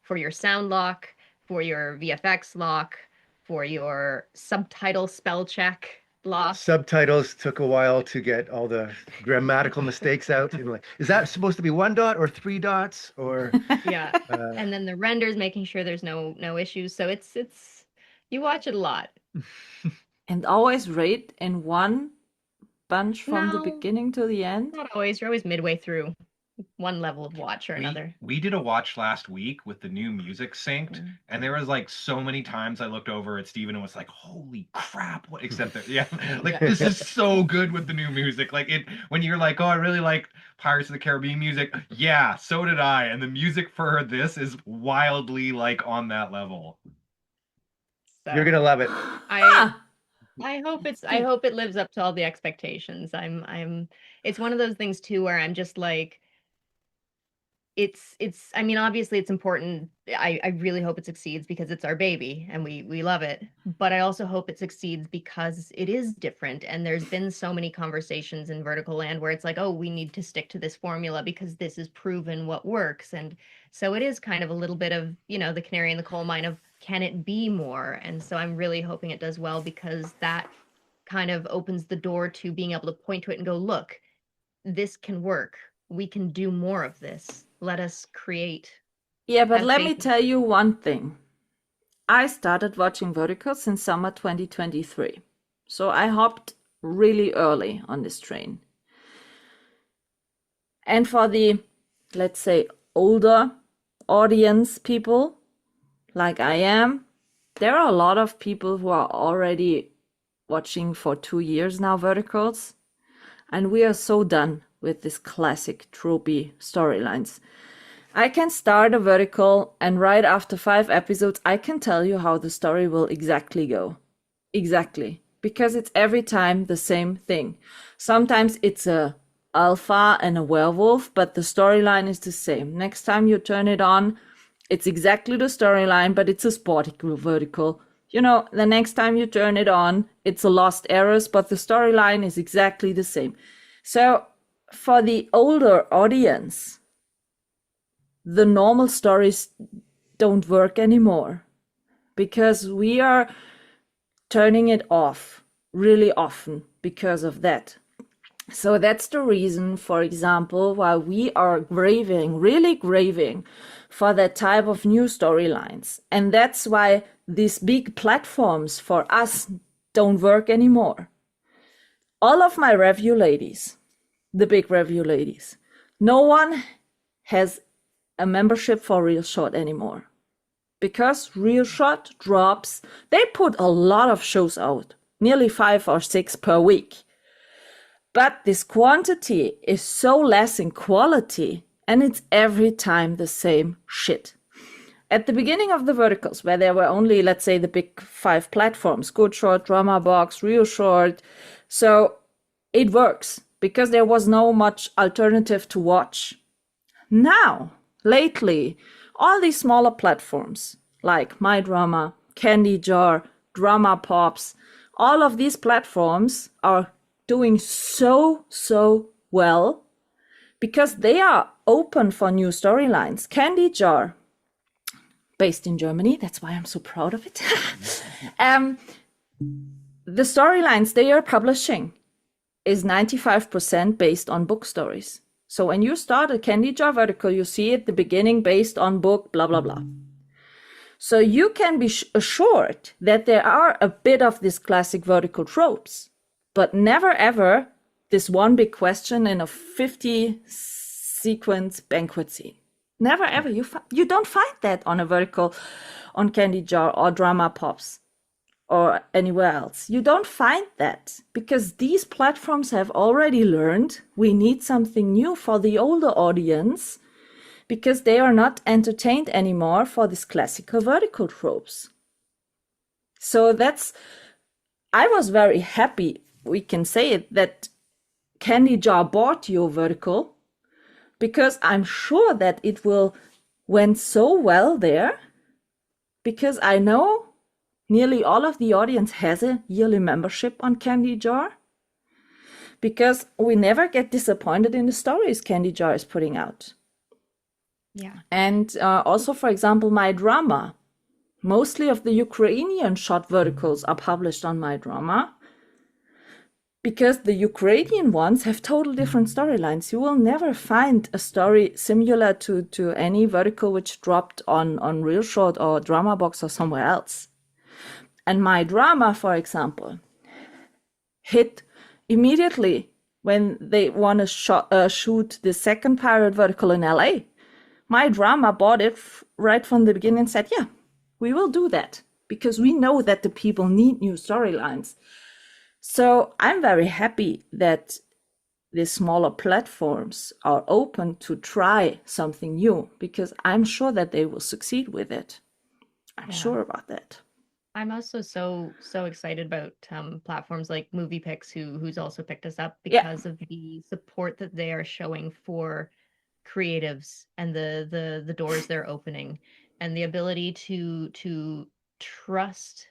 for your sound lock, for your VFX lock, for your subtitle spell check, Lost. Subtitles took a while to get all the grammatical mistakes out. And like, is that supposed to be 1 dot or 3 dots or? Yeah. And then the renders, making sure there's no issues. So it's you watch it a lot. And always rate in one bunch from the No. beginning to the end. Not always. You're always midway through one level of watch or another. We did a watch last week with the new music synced, and there was like so many times I looked over at Steven and was like, holy crap, what, except that, yeah, like this is so good with the new music. Like it, when you're like, oh, I really like Pirates of the Caribbean music. Yeah, so did I. And the music for this is wildly like on that level. So You're gonna love it. I hope it lives up to all the expectations. It's one of those things too where I'm just like, it's I mean, obviously it's important. I really hope it succeeds because it's our baby and we love it. But I also hope it succeeds because it is different. And there's been so many conversations in Vertical Land where it's like, oh, we need to stick to this formula because this is proven what works. And so it is kind of a little bit of, the canary in the coal mine of, can it be more? And so I'm really hoping it does well because that kind of opens the door to being able to point to it and go, look, this can work. We can do more of this. Let us create. Yeah, but Have let faith me in- tell you one thing. I started watching Verticals in summer 2023. So I hopped really early on this train. And for the, let's say, older audience people, like I am, there are a lot of people who are already watching for 2 years now Verticals. And we are so done with this classic tropey storylines. I can start a vertical and right after 5 episodes, I can tell you how the story will exactly go. Exactly. Because it's every time the same thing. Sometimes it's a alpha and a werewolf, but the storyline is the same. Next time you turn it on, it's exactly the storyline, but it's a sporty vertical. The next time you turn it on, it's a Lost Eras, but the storyline is exactly the same. So for the older audience, the normal stories don't work anymore because we are turning it off really often because of that. So that's the reason, for example, why we are really craving for that type of new storylines. And that's why these big platforms for us don't work anymore. All of my review ladies, the big review ladies, no one has a membership for Real Short anymore. Because Real Short drops, they put a lot of shows out, nearly 5 or 6 per week. But this quantity is so less in quality, and it's every time the same shit. At the beginning of the verticals, where there were only, let's say, the big 5 platforms, Good Short, Drama Box, Real Short, so it works because there was no much alternative to watch. Now, lately, all these smaller platforms like My Drama, Candy Jar, Drama Pops, all of these platforms are doing so well because they are open for new storylines. Candy Jar, based in Germany, that's why I'm so proud of it. The storylines they are publishing is 95% based on book stories. So when you start a Candy Jar vertical, you see at the beginning based on book, blah, blah, blah. So you can be assured that there are a bit of this classic vertical tropes, but never ever this one big question in a 50 sequence banquet scene. Never ever. You don't find that on a vertical on Candy Jar or Drama Pops or anywhere else. You don't find that because these platforms have already learned we need something new for the older audience because they are not entertained anymore for these classical vertical tropes. So I was very happy, we can say it, that Candy Jar bought your vertical because I'm sure that it went so well there because I know nearly all of the audience has a yearly membership on Candy Jar because we never get disappointed in the stories Candy Jar is putting out. Yeah. And also, for example, My Drama. Mostly of the Ukrainian short verticals are published on My Drama. because the Ukrainian ones have total different storylines. You will never find a story similar to any vertical which dropped on Real Short or Drama Box or somewhere else. And my drama, for example, hit immediately when they want to shoot the second pirate vertical in LA. My drama bought it right from the beginning and said, yeah, we will do that because we know that the people need new storylines. So I'm very happy that the smaller platforms are open to try something new because I'm sure that they will succeed with it. I'm sure about that. I'm also so excited about platforms like MoviePix, who's also picked us up because of the support that they are showing for creatives and the doors they're opening, and the ability to trust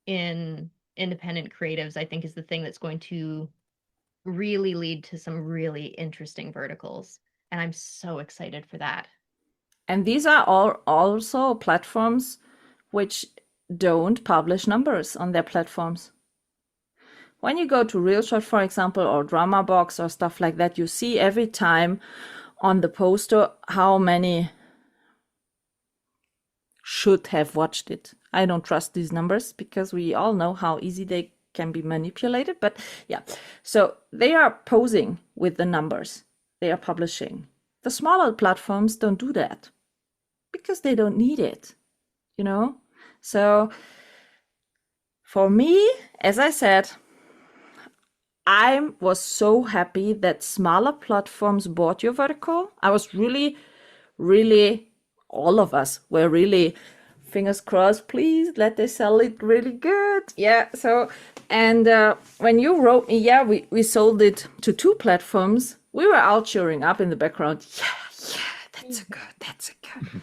in independent creatives. I think is the thing that's going to really lead to some really interesting verticals, and I'm so excited for that. And these are all also platforms which don't publish numbers on their platforms. When you go to ReelShot, for example, or Drama Box or stuff like that, you see every time on the poster how many should have watched it. I don't trust these numbers because we all know how easy they can be manipulated. But yeah, so they are posing with the numbers they are publishing. The smaller platforms don't do that because they don't need it, you know? So for me, as I said, I was so happy that smaller platforms bought your vertical. I was really, all of us were really, fingers crossed, please let they sell it really good. Yeah, so, and when you wrote me, yeah, we sold it to 2 platforms, we were out cheering up in the background. Yeah, that's a good.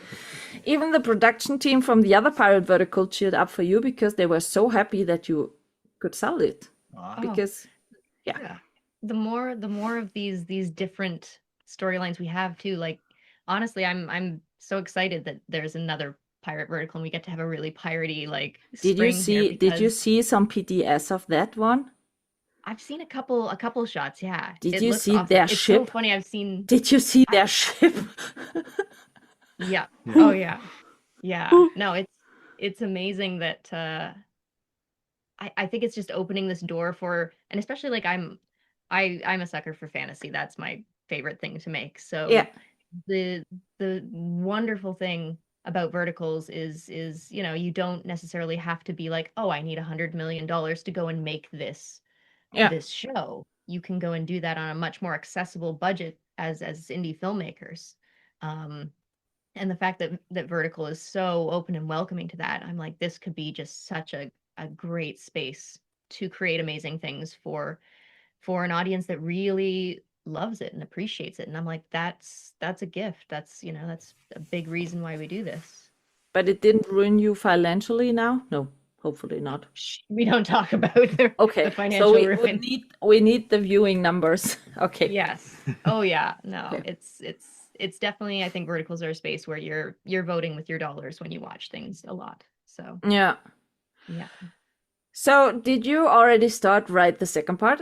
Even the production team from the other pirate vertical cheered up for you because they were so happy that you could sell it. Wow. Because the more of these different storylines we have too, like honestly, I'm so excited that there's another pirate vertical and we get to have a really piratey like spring here. Did you see some PDS of that one? I've seen a couple shots. Yeah. Did it you looks see awesome. their It's ship? so funny. I've seen. Did you see their ship? Yeah. Oh yeah. Yeah. No, it's amazing that I think it's just opening this door for, and especially like I'm a sucker for fantasy. That's my favorite thing to make. So Yeah. the wonderful thing about verticals is you don't necessarily have to be like, oh, I need $100 million to go and make this show. You can go and do that on a much more accessible budget as indie filmmakers. And the fact that vertical is so open and welcoming to that, I'm like, this could be just such a great space to create amazing things for an audience that really loves it and appreciates it. And I'm like, that's a gift. That's that's a big reason why we do this. But it didn't ruin you financially now? No, hopefully not. We don't talk about the financial ruin. we need the viewing numbers. Okay. Yes. Oh yeah. No, Okay. it's definitely, I think verticals are a space where you're voting with your dollars when you watch things a lot. So Yeah. yeah. So did you already start write the second part?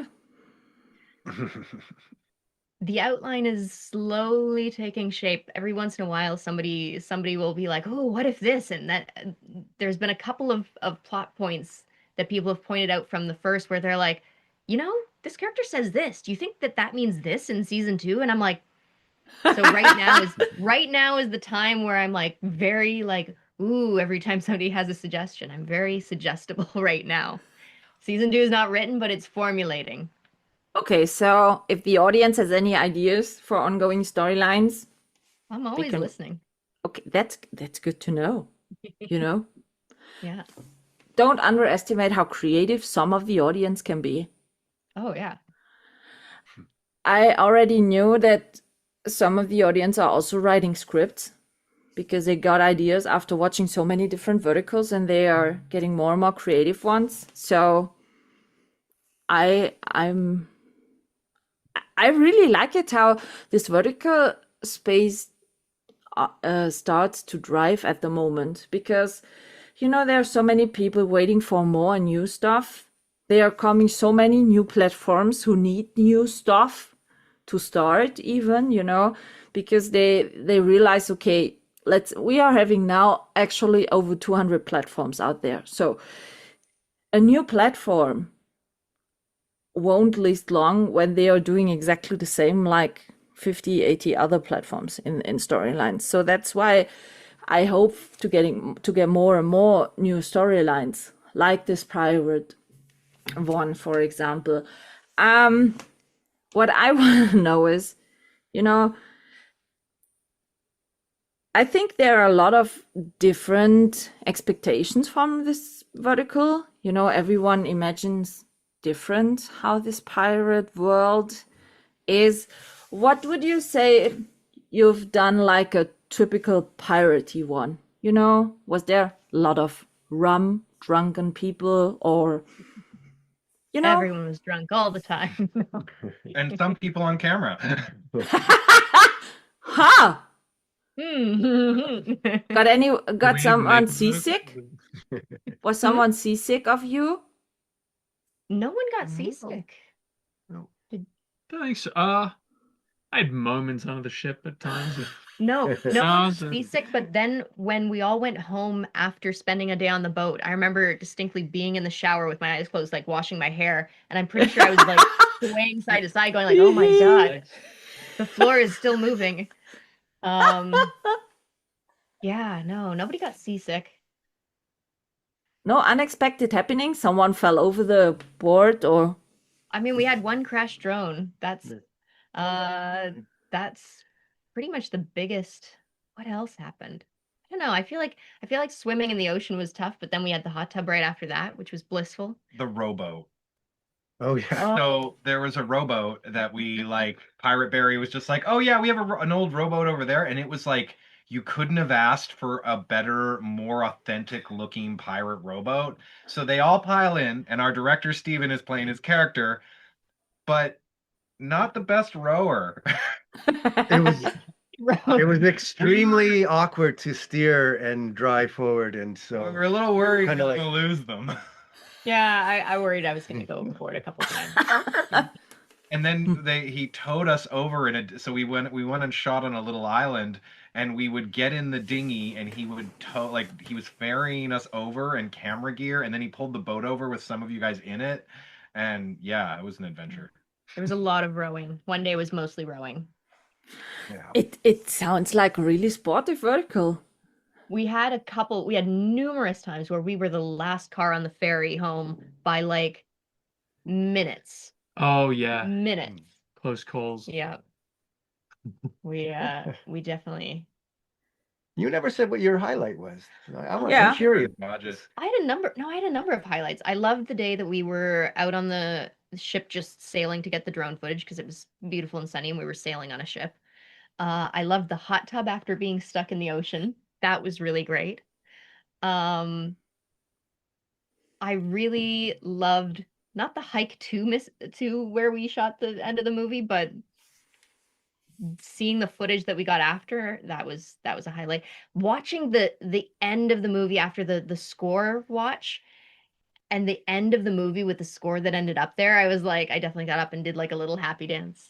The outline is slowly taking shape. Every once in a while, somebody will be like, "Oh, what if this?" And that there's been a couple of plot points that people have pointed out from the first where they're like, this character says this. Do you think that means this in season 2? And I'm like, so right now is the time where I'm like very like, ooh, every time somebody has a suggestion, I'm very suggestible right now. Season 2 is not written, but it's formulating. Okay, so if the audience has any ideas for ongoing storylines, I'm always listening. Okay, that's good to know. Yeah. Don't underestimate how creative some of the audience can be. Oh yeah. I already knew that some of the audience are also writing scripts because they got ideas after watching so many different verticals and they are getting more and more creative ones. So I really like it how this vertical space starts to drive at the moment because there are so many people waiting for more new stuff there are coming so many new platforms who need new stuff to start even, you know, because they realize, okay, we are having now actually over 200 platforms out there. So a new platform won't last long when they are doing exactly the same like 50, 80 other platforms in storylines. So that's why I hope to get more and more new storylines like this pirate one, for example. What I want to know is, you know, I think there are a lot of different expectations from this vertical. You know, everyone imagines different how this pirate world is. What would you say if you've done like a typical piratey one? You know, was there a lot of rum, drunken people, or, you know? Everyone was drunk all the time. And some people on camera. Ha! Hmm. Got We someone make- seasick? Was someone seasick of you? No one got seasick. Don't think so. I had moments under the ship at times. No one No, got so- seasick, but then when we all went home after spending a day on the boat, I remember distinctly being in the shower with my eyes closed, like washing my hair, and I'm pretty sure I was like swaying side to side, going like, "Oh my god, the floor is still moving." Yeah, no, nobody got seasick. No unexpected happening? Someone fell over the board or I mean, we had one crashed drone. That's pretty much the biggest. What else happened? I don't know. I feel like swimming in the ocean was tough, but then we had the hot tub right after that, which was blissful. The rowboat. Oh yeah. So there was a rowboat that we like. Pirate Barry was just like, "Oh yeah, we have an old rowboat over there," and it was like you couldn't have asked for a better, more authentic looking pirate rowboat. So they all pile in, and our director Steven is playing his character, but not the best rower. It was extremely awkward to steer and drive forward, and We were so a little worried we Kinda were like- gonna lose them. Yeah, I worried I was going to go overboard a couple times. And then he towed us over so we went and shot on a little island, and we would get in the dinghy and he would tow, like he was ferrying us over in camera gear, and then he pulled the boat over with some of you guys in it. And yeah, it was an adventure. There was a lot of rowing. One day was mostly rowing. yeah. it sounds like a really sporty vertical. We had numerous times where we were the last car on the ferry home by like minutes. Oh yeah, Minutes. close calls. Yeah. We definitely. You never said what your highlight was. I'm Yeah. curious. I had a number of highlights. I loved the day that we were out on the ship just sailing to get the drone footage because it was beautiful and sunny and we were sailing on a ship. I loved the hot tub after being stuck in the ocean. That was really great. I really loved not the hike to where we shot the end of the movie, but seeing the footage that we got after, that was a highlight. Watching the end of the movie after the score watch and the end of the movie with the score that ended up there, I was like, I definitely got up and did like a little happy dance.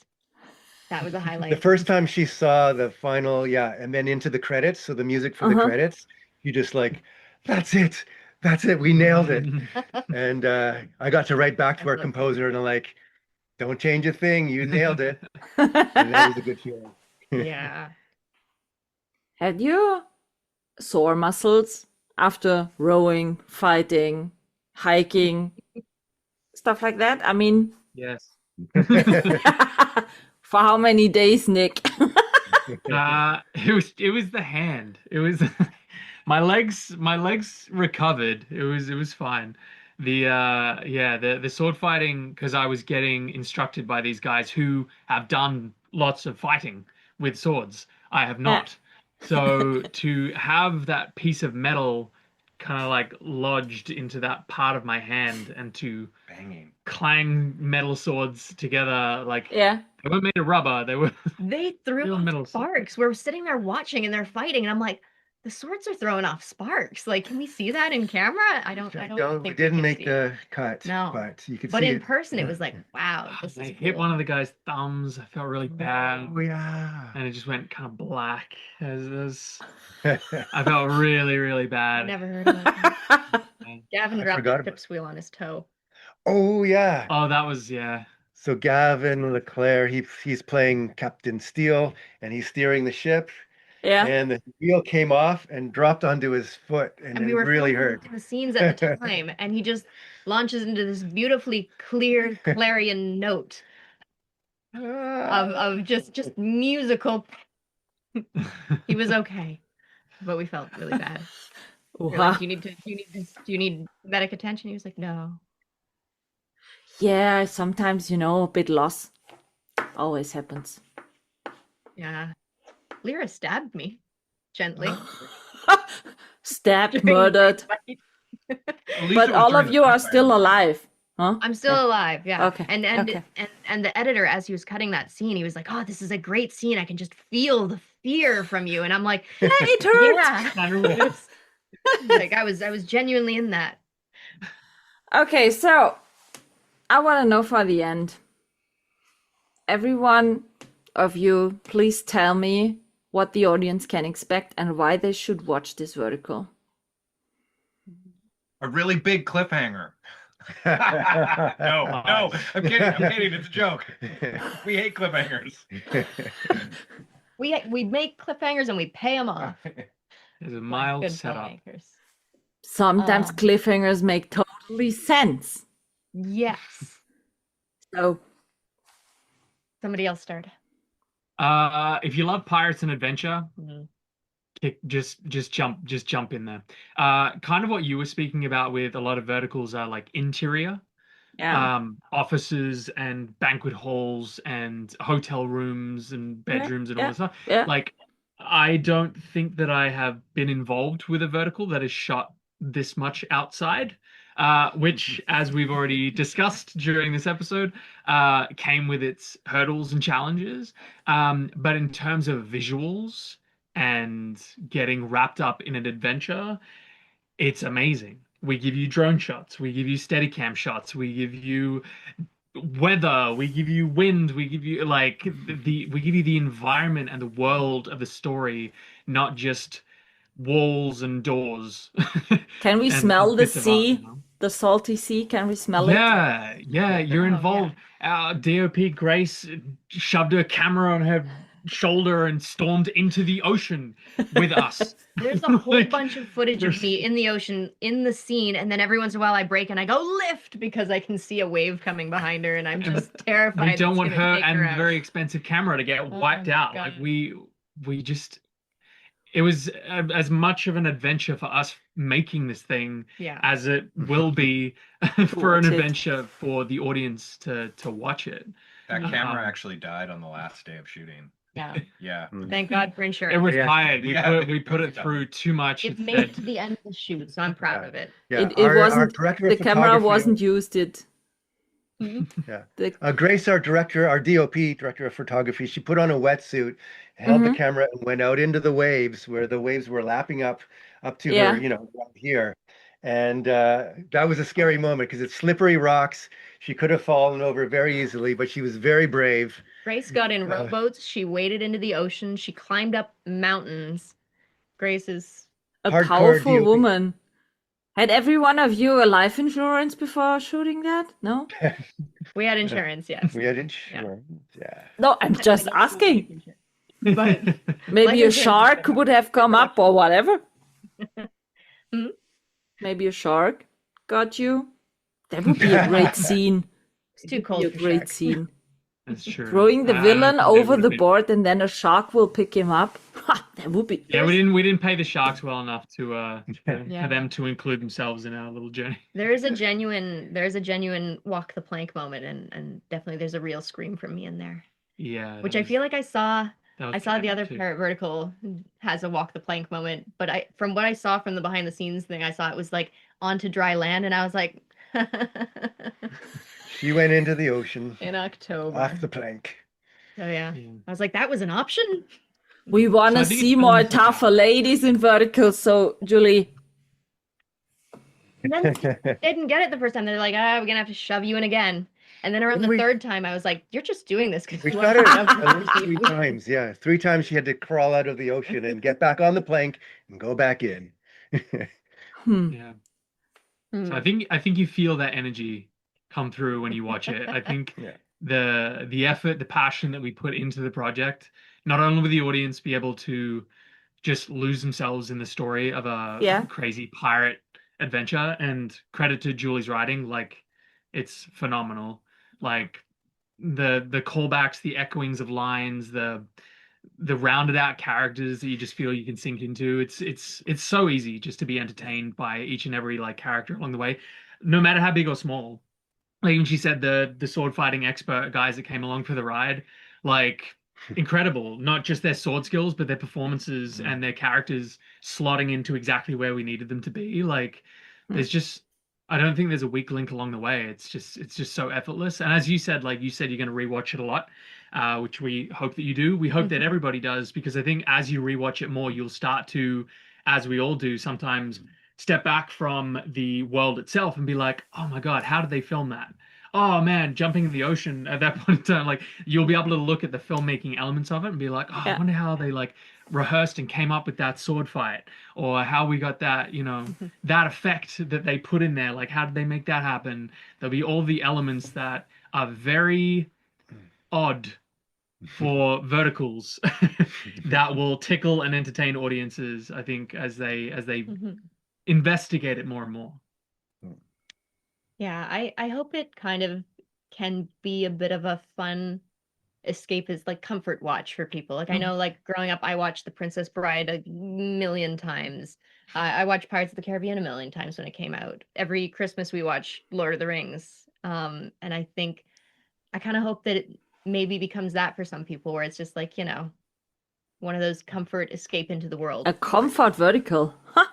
That was a highlight. The first time she saw the final, yeah, and then into the credits, so the music for the credits, you just like, that's it, we nailed it. And I got to write back to our composer and I'm like, don't change a thing, you nailed it. And that was a good feeling. Yeah. Had you sore muscles after rowing, fighting, hiking, stuff like that? I mean, Yes. for how many days, Nick? It was the hand. It was my legs recovered. It was fine. The sword fighting, because I was getting instructed by these guys who have done lots of fighting with swords. I have not. So to have that piece of metal kind of like lodged into that part of my hand and to Banging. clang metal swords together, like Yeah. they weren't made of rubber, they were They threw Real off metal sparks. We're sitting there watching and they're fighting, and I'm like, the swords are throwing off sparks. Like, can we see that in camera? I don't We think we didn't can make see it. the cut, No. but you could But see in it. person, it was like, wow, this They is hit cool. one of the guy's thumbs. I felt really bad. Oh yeah. And it just went kind of black. I felt really, really I bad. never heard about that. Gavin I dropped forgot the about chips wheel on his toe. Oh yeah. Oh, that was, yeah. So Gavin Leclerc, he's playing Captain Steele, and he's steering the ship, Yeah. and the wheel came off and dropped onto his foot, and And it we were really filming hurt. the scenes at the time, and he just launches into this beautifully clear clarion note of just musical. He was okay, but we felt really bad. We were like, Wow. do you need medic attention? He was like, no. Yeah, sometimes, a bit loss always happens. Yeah. Lyra stabbed me gently. Stabbed, during the murdered. fight. At least But it was all during of the you are campfire. still alive, huh? I'm still alive, yeah. Okay, And okay. and the editor, as he was cutting that scene, he was like, "Oh, this is a great scene. I can just feel the fear from you." And I'm like, It hurts. "Yeah." Like I was genuinely in that. Okay, so I want to know for the end. Every one of you, please tell me what the audience can expect and why they should watch this vertical. A really big cliffhanger. No, I'm kidding. It's a joke. We hate cliffhangers. We make cliffhangers and we pay them off. There's a Like mild good setup. filmmakers. Sometimes cliffhangers make totally sense. Yes. So, Somebody else start. If you love pirates and adventure, Mhm. just jump in there. Kind of what you were speaking about with a lot of verticals are like interior, yeah. offices and banquet halls and hotel rooms and bedrooms and all this stuff. Yeah. Like, I don't think that I have been involved with a vertical that is shot this much outside, which, as we've already discussed during this episode, came with its hurdles and challenges. But in terms of visuals and getting wrapped up in an adventure, it's amazing. We give you drone shots, we give you Steadicam shots, we give you weather, we give you wind, we give you like we give you the environment and the world of the story, not just walls and doors. Can we and smell the bits of art, sea? you know? The salty sea? Can we smell it? Yeah, you're Oh, yeah. involved. Our DOP Grace shoved her camera on her shoulder and stormed into the ocean with us. There's a whole Like, bunch of footage of me in the ocean in the scene, and then every once in a while I break and I go lift because I can see a wave coming behind her, and I'm just terrified. we don't it's want gonna her take and out. very expensive camera to get wiped out. Like God. we just, it was as much of an adventure for us making this thing Yeah. as it will be for an watch it. adventure for the audience to watch it. That Mhm. camera actually died on the last day of shooting. Yeah. Yeah. Thank God for It insurance. was Yeah. tired. Yeah. We put it through too much. It made it to the end of the shoot, so I'm proud of it. Yeah, It our wasn't, director the of camera photography- wasn't used it. Yeah. The, Grace, our director, our DOP, director of photography, she put on a wetsuit, held the camera, and went out into the waves where the waves were lapping up to Yeah. her, around here. And that was a scary moment because it's slippery rocks. She could have fallen over very easily, but she was very brave. Grace got in rowboats. She waded into the ocean. She climbed up mountains. Grace is a Hardcore powerful DOP. woman. Had every one of you a life insurance before shooting that? No? we had insurance, yes. We had insurance. Yeah. No, I'm just asking. But Maybe Life a insurance shark is would have come up or whatever. Hmm? Maybe a shark got you. That would be a great scene. it's too Would cold be a for great sharks. scene. That's true. Throwing the I don't villain think they over would've the been- board and then a shark will pick him up. Ha, that would be. Yeah, we didn't pay the sharks well enough to Yeah. for them to include themselves in our little journey. There's a genuine walk the plank moment, and definitely there's a real scream from me in there. Yeah. Which I feel like I saw that was I saw the good other too. part vertical has a walk the plank moment, but from what I saw from the behind the scenes thing, I saw it was like onto dry land, and I was like, She went into the ocean in October. off the plank. Oh yeah. Yeah. I was like, that was an option. We want So I to think see it's more elements like tougher that. ladies in verticals. So, Julie, And then they didn't get it the first time. They're like, we're gonna have to shove you in again. And then around the third time, I was like, you're just doing this because We you shot want her to shove at me least 3 times. Yeah, 3 times she had to crawl out of the ocean and get back on the plank and go back in. Yeah. So Hmm. I think you feel that energy come through when you watch it. I think Yeah. the effort, the passion that we put into the project, not only will the audience be able to just lose themselves in the story of a yeah, crazy pirate adventure, and credit to Julie's writing, like it's phenomenal. Like the callbacks, the echoings of lines, the rounded out characters that you just feel you can sink into. It's so easy just to be entertained by each and every like character along the way, no matter how big or small. Like when she said the sword fighting expert guys that came along for the ride, like incredible. Not just their sword skills, but their performances and their characters slotting into exactly where we needed them to be. Like Hmm. there's just I don't think there's a weak link along the way. It's just so effortless. And as you said, like you said, you're going to rewatch it a lot, which we hope that you do. We hope that everybody does because I think as you rewatch it more, you'll start to, as we all do, sometimes step back from the world itself and be like, oh my God, how did they film that? Oh man, jumping in the ocean at that point in time, like you'll be able to look at the filmmaking elements of it and be like, oh, I yeah. wonder how they like rehearsed and came up with that sword fight, or how we got that, that effect that they put in there. Like, how did they make that happen? There'll be all the elements that are very odd for verticals that will tickle and entertain audiences, I think, as they Mhm. investigate it more and more. Yeah, I hope it kind of can be a bit of a fun escapist, like comfort watch for people. Like I know, like growing up, I watched The Princess Bride a million times. I watched Pirates of the Caribbean a million times when it came out. Every Christmas we watch Lord of the Rings. And I think I kind of hope that it maybe becomes that for some people, where it's just like, one of those comfort escape into the world. A comfort vertical. Huh.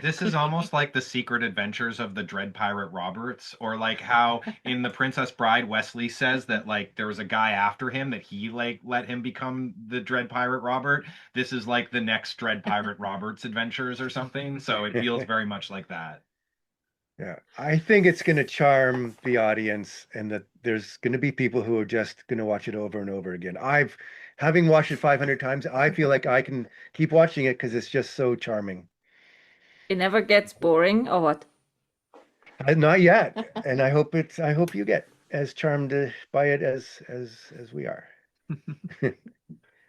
This is almost like the secret adventures of the Dread Pirate Roberts, or like how in The Princess Bride, Wesley says that like there was a guy after him that he like let him become the Dread Pirate Robert. This is like the next Dread Pirate Roberts adventures or something. So it feels very much like that. Yeah, I think it's going to charm the audience, and that there's going to be people who are just going to watch it over and over again. Having watched it 500 times, I feel like I can keep watching it because it's just so charming. It never gets boring, or what? Not yet, and I hope you get as charmed by it as we are.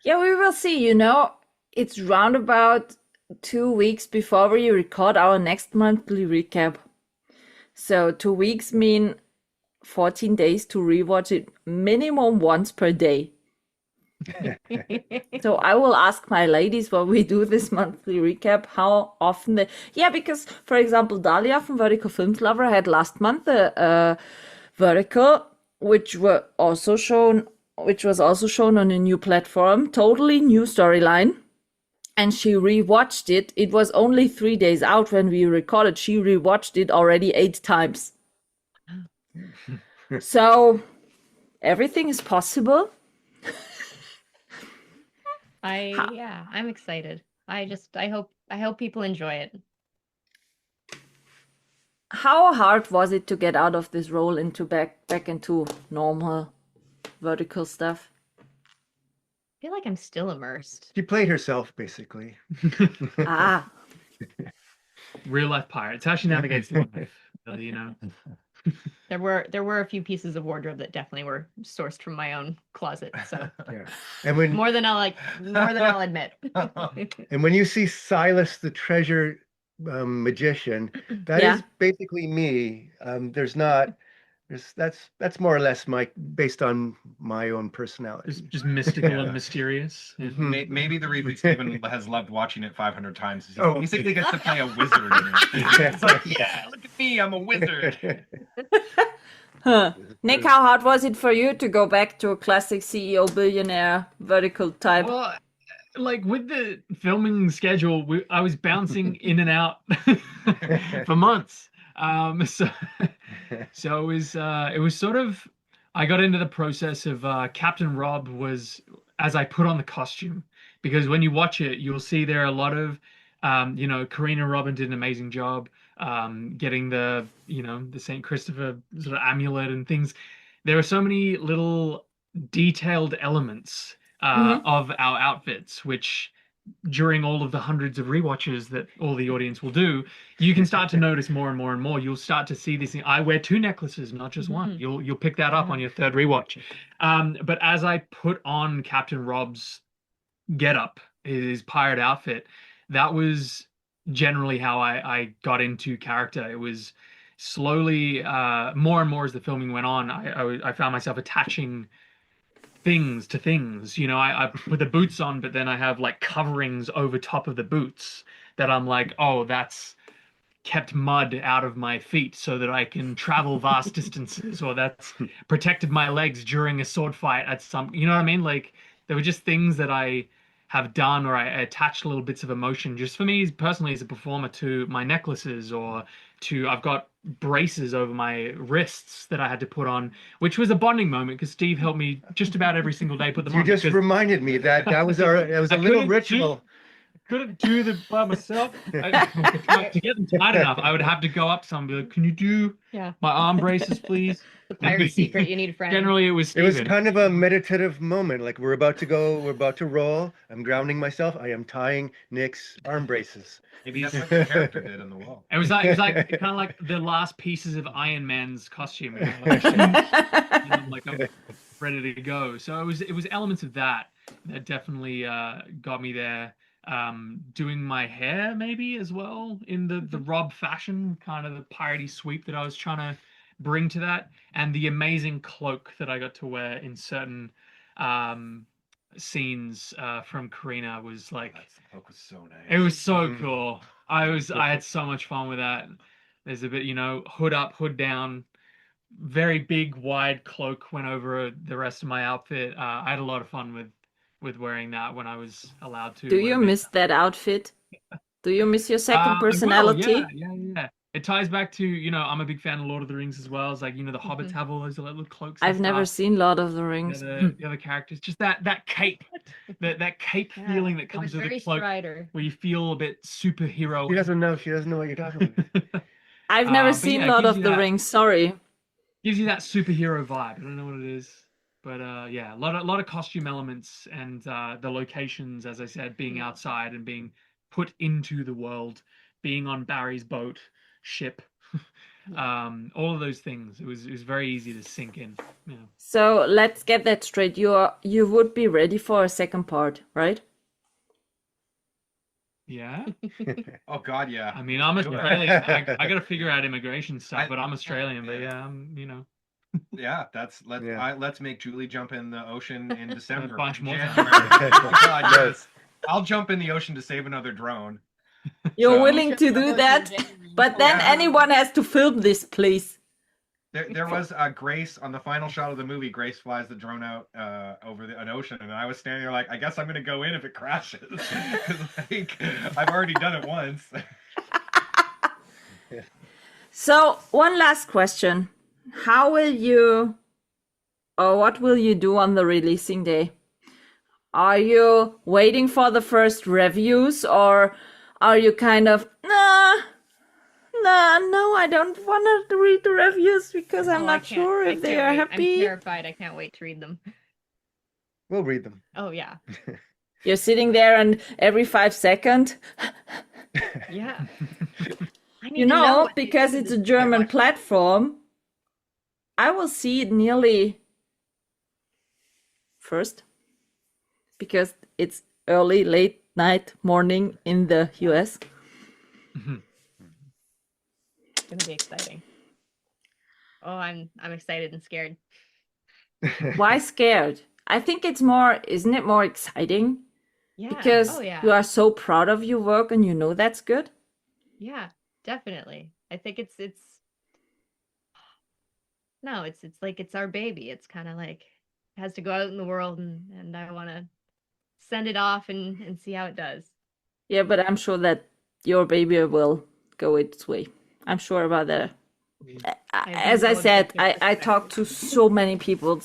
Yeah, we will see. It's round about 2 weeks before we record our next monthly recap. So 2 weeks mean 14 days to rewatch it minimum once per day. So I will ask my ladies when we do this monthly recap how often because for example, Dalia from Vertical Films Lover had last month a vertical which was also shown on a new platform, totally new storyline. And she rewatched it. It was only 3 days out when we recorded. She rewatched it already 8 times. So everything is possible. I'm excited. I hope people enjoy it. How hard was it to get out of this role into back into normal vertical stuff? I feel like I'm still immersed. She played herself, basically. Ah, Real life pirates. How she navigates life, There were a few pieces of wardrobe that definitely were sourced from my own closet. So Yeah, and when more than I'll admit. and when you see Silas the treasure magician, that Yeah. is basically me. That's more or less based on my own personality. just mystical Yeah. and mysterious. Yeah. Maybe the reason Stephen has loved watching it 500 times is he Oh. basically gets to play a wizard in it. It's like, yeah, look at me, I'm a wizard. Huh. Nick, how hard was it for you to go back to a classic CEO billionaire vertical type? Well, like with the filming schedule, I was bouncing in and out for months. So it was sort of, I got into the process of Captain Rob was as I put on the costume, because when you watch it, you'll see there are a lot of, Karina and Robin did an amazing job getting the Saint Christopher sort of amulet and things. There are so many little detailed elements of our outfits, which during all of the hundreds of rewatches that all the audience will do, you can start to notice more and more and more. You'll start to see this thing. I wear 2 necklaces, not just one. You'll pick that up on your 3rd rewatch. But as I put on Captain Rob's getup, his pirate outfit, that was generally how I got into character. It was slowly, more and more as the filming went on, I found myself attaching things to things. I put the boots on, but then I have like coverings over top of the boots that I'm like, oh, that's kept mud out of my feet so that I can travel vast distances, or that's protected my legs during a sword fight at some, you know what I mean? Like, there were just things that I have done, or I attached little bits of emotion just for me personally as a performer to my necklaces, or I've got braces over my wrists that I had to put on, which was a bonding moment because Steve helped me just about every single day put them on. You just reminded me that was a little ritual. Couldn't do them by myself. To get them tight enough, I would have to go up to someone and be like, "Can you do my arm braces, please?" The pirate secret, you need friends. Generally, it was Steven. It was kind of a meditative moment. Like, we're about to roll. I'm grounding myself. I am tying Nic's arm braces. Maybe that's what the character did on the wall. It was like kind of like the last pieces of Iron Man's costume. I'm like, I'm ready to go. So it was elements of that definitely got me there. Doing my hair maybe as well in the Rob fashion, kind of the piratey sweep that I was trying to bring to that, and the amazing cloak that I got to wear in certain scenes from Karina was like, that cloak was so nice. It was so cool. I had so much fun with that. There's a bit, hood up, hood down, very big wide cloak went over the rest of my outfit. I had a lot of fun with wearing that when I was allowed to. Do you miss that outfit? Do you miss your second personality? Well, yeah. It ties back to, I'm a big fan of Lord of the Rings as well. It's like, the hobbits have all those little cloaks. I've never seen Lord of the Rings. The other characters, just that cape, that cape feeling that comes with a cloak, where you feel a bit superhero. She doesn't know what you're talking about. I've never seen Lord of the Rings. Sorry. Gives you that superhero vibe. I don't know what it is. But a lot of costume elements, and the locations, as I said, being outside and being put into the world, being on Barry's ship, all of those things. It was very easy to sink in. So let's get that straight. You would be ready for a second part, right? Yeah. Oh God, yeah. I mean, I'm Australian. I got to figure out immigration stuff, but I'm Australian. But yeah, let's make Julie jump in the ocean in December. A bunch more. Oh, God, yes. I'll jump in the ocean to save another drone. You're willing to do that, but then anyone has to film this, please. There was Grace on the final shot of the movie. Grace flies the drone out over an ocean, and I was standing there like, I guess I'm gonna go in if it crashes. Like, I've already done it once. So one last question. What will you do on the releasing day? Are you waiting for the first reviews, or are you kind of, no, I don't want to read the reviews because I'm not sure if they are happy? I'm terrified. I can't wait to read them. We'll read them. Oh, yeah. You're sitting there and every 5 seconds. Yeah. Because it's a German platform, I will see it nearly first because it's early, late night, morning in the US. It's gonna be exciting. Oh, I'm excited and scared. Why scared? I think it's isn't it more exciting? Yeah. Because you are so proud of your work and that's good. Yeah, definitely. I think it's like it's our baby. It's kind of like it has to go out in the world, and I want to send it off and see how it does. Yeah, but I'm sure that your baby will go its way. I'm sure about that. As I said, I talked to so many people.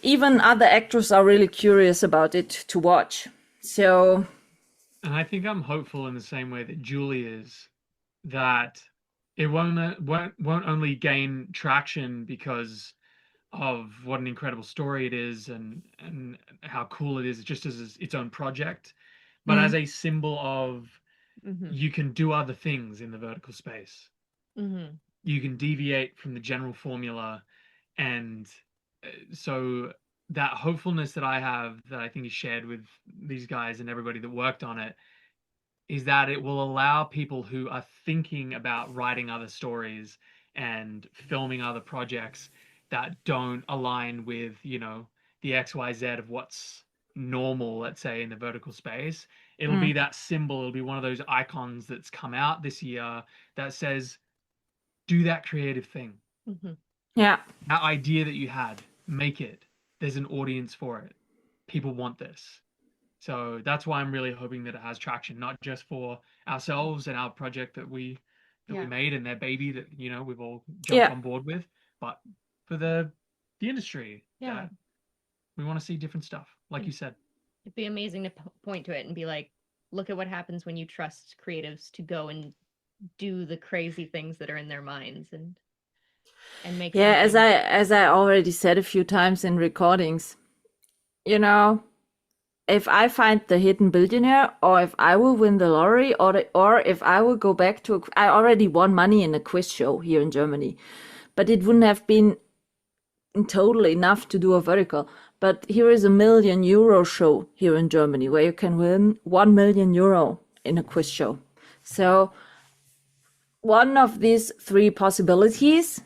even other actors are really curious about it to watch. So And I think I'm hopeful in the same way that Julie is, that it won't only gain traction because of what an incredible story it is and how cool it is just as its own project, but as a symbol of you can do other things in the vertical space. You can deviate from the general formula, and so that hopefulness that I have, that I think is shared with these guys and everybody that worked on it, is that it will allow people who are thinking about writing other stories and filming other projects that don't align with, the XYZ of what's normal, let's say, in the vertical space. It'll be that symbol, it'll be one of those icons that's come out this year that says, do that creative thing. yeah. That idea that you had, make it. There's an audience for it. People want this. So that's why I'm really hoping that it has traction, not just for ourselves and our project that we made and their baby that, we've all jumped on board with, but for the industry. Yeah. We want to see different stuff, like you said. It'd be amazing to point to it and be like, look at what happens when you trust creatives to go and do the crazy things that are in their minds and make Yeah, something. as I already said a few times in recordings, if I find the hidden billionaire, or if I will win the lottery, or if I will go back to I already won money in a quiz show here in Germany, but it wouldn't have been in total enough to do a vertical. But here is €1 million show here in Germany where you can win €1 million in a quiz show. So one of these three possibilities,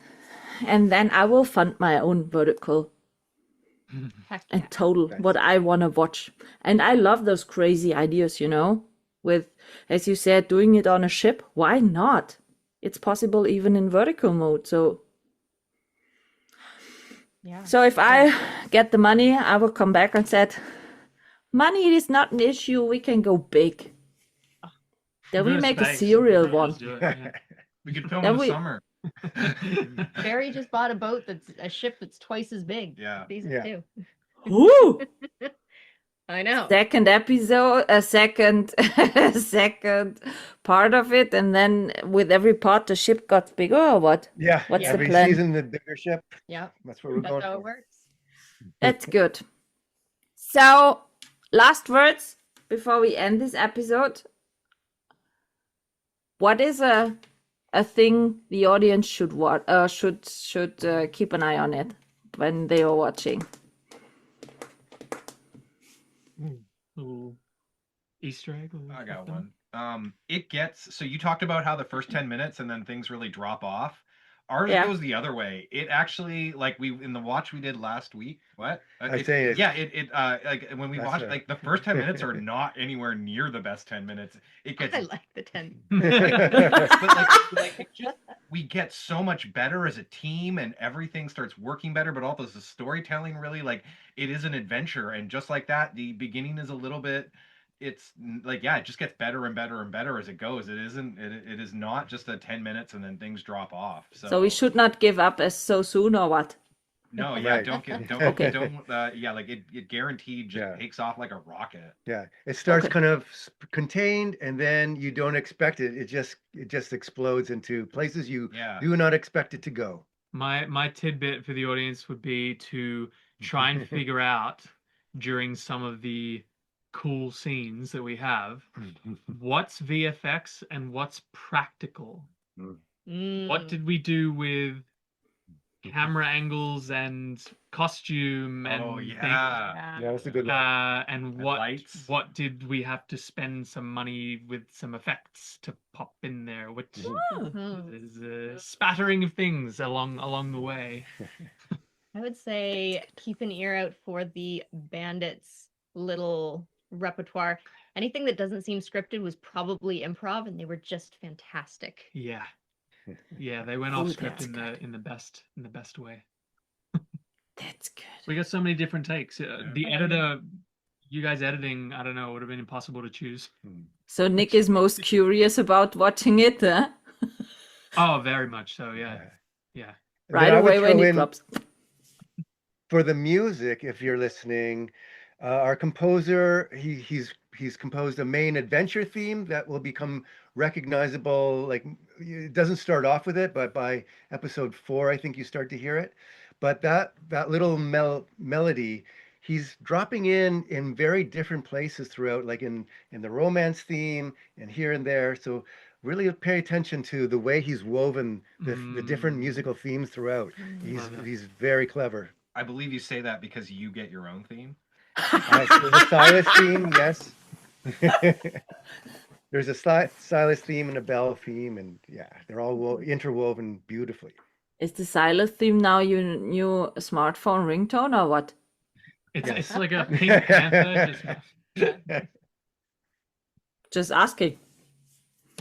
and then I will fund my own vertical Heck and yeah. total what I want to watch. And I love those crazy ideas, with, as you said, doing it on a ship. Why not? It's possible even in vertical mode. So if I get the money, I will come back and said, money is not an issue. We can go big. Then we make a serial one. We could film Then in the we- summer. Barry just bought a boat that's a ship that's twice as big. Yeah. These Yeah. two. Woo! I know. Second episode, a second part of it, and then with every part the ship got bigger, or what? Yeah. What's the Every plan? season, the bigger ship. Yeah. That's what we're That's going how for. it works. That's good. So, last words before we end this episode. What is a thing the audience should watch? Should keep an eye on it when they are watching. Little Easter egg. I got one. So you talked about how the first 10 minutes and then things really drop off. Ours goes the other way. It actually, like in the watch we did last week. What? Like when we watched, like the first 10 minutes are not anywhere near the best 10 minutes. It gets I like the 10. but we get so much better as a team and everything starts working better, but also the storytelling really, like, it is an adventure. And just like that, the beginning is a little bit, it's like, it just gets better and better and better as it goes. It is not just a 10 minutes and then things drop off. So we should not give up as so soon, or what? No, Right. don't Okay. like it guaranteed just takes off like a rocket. Yeah. It starts Okay. kind of contained, and then you don't expect it. It just explodes into places you do not expect it to go. My tidbit for the audience would be to try and figure out during some of the cool scenes that we have, what's VFX and what's practical. What did we do with camera angles and costume and things? Yeah, that's a good one. And And what lights. what did we have to spend some money with some effects to pop in there, which is a spattering of things along the way. I would say keep an ear out for the bandits' little repertoire. Anything that doesn't seem scripted was probably improv, and they were just fantastic. Yeah, they went off Oh, script that's in the best way. That's good. We got so many different takes. The editor, you guys editing, I don't know, would have been impossible to choose. So Nick is most curious about watching it, huh? Oh, very much so. Yeah. And Right then I would away when throw he in, drops. for the music, if you're listening, our composer, he's composed a main adventure theme that will become recognizable. Like, it doesn't start off with it, but by episode 4, I think you start to hear it. But that little melody, he's dropping in very different places throughout, like in the romance theme and here and there. So really pay attention to the way he's woven the different musical themes throughout. He's very clever. I believe you say that because you get your own theme. So the Silas theme, yes. There's a Silas theme and a Bell theme, and yeah, they're all interwoven beautifully. Is the Silas theme now your new smartphone ringtone or what? It's like a Pink Panther. Just asking.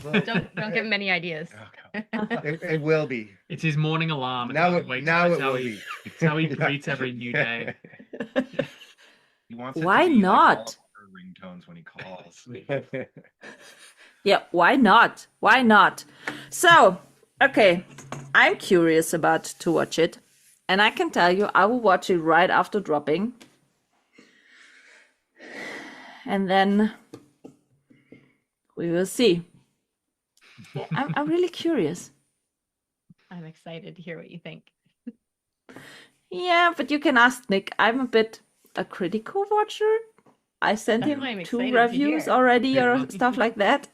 Well, Don't give him any ideas. it will be. It's his morning alarm. It's Now how it he wakes now up. it It's how will he- be. It's how he greets every new day. He wants it to Why be like not? all of our ringtones when he calls. Yeah, why not? Why not? So, okay, I'm curious about to watch it, and I can tell you I will watch it right after dropping. And then we will see. Yeah, I'm really curious. I'm excited to hear what you think. Yeah, but you can ask Nick. I'm a bit a critical watcher. I sent him I'm 2 excited to reviews hear. already or stuff like that.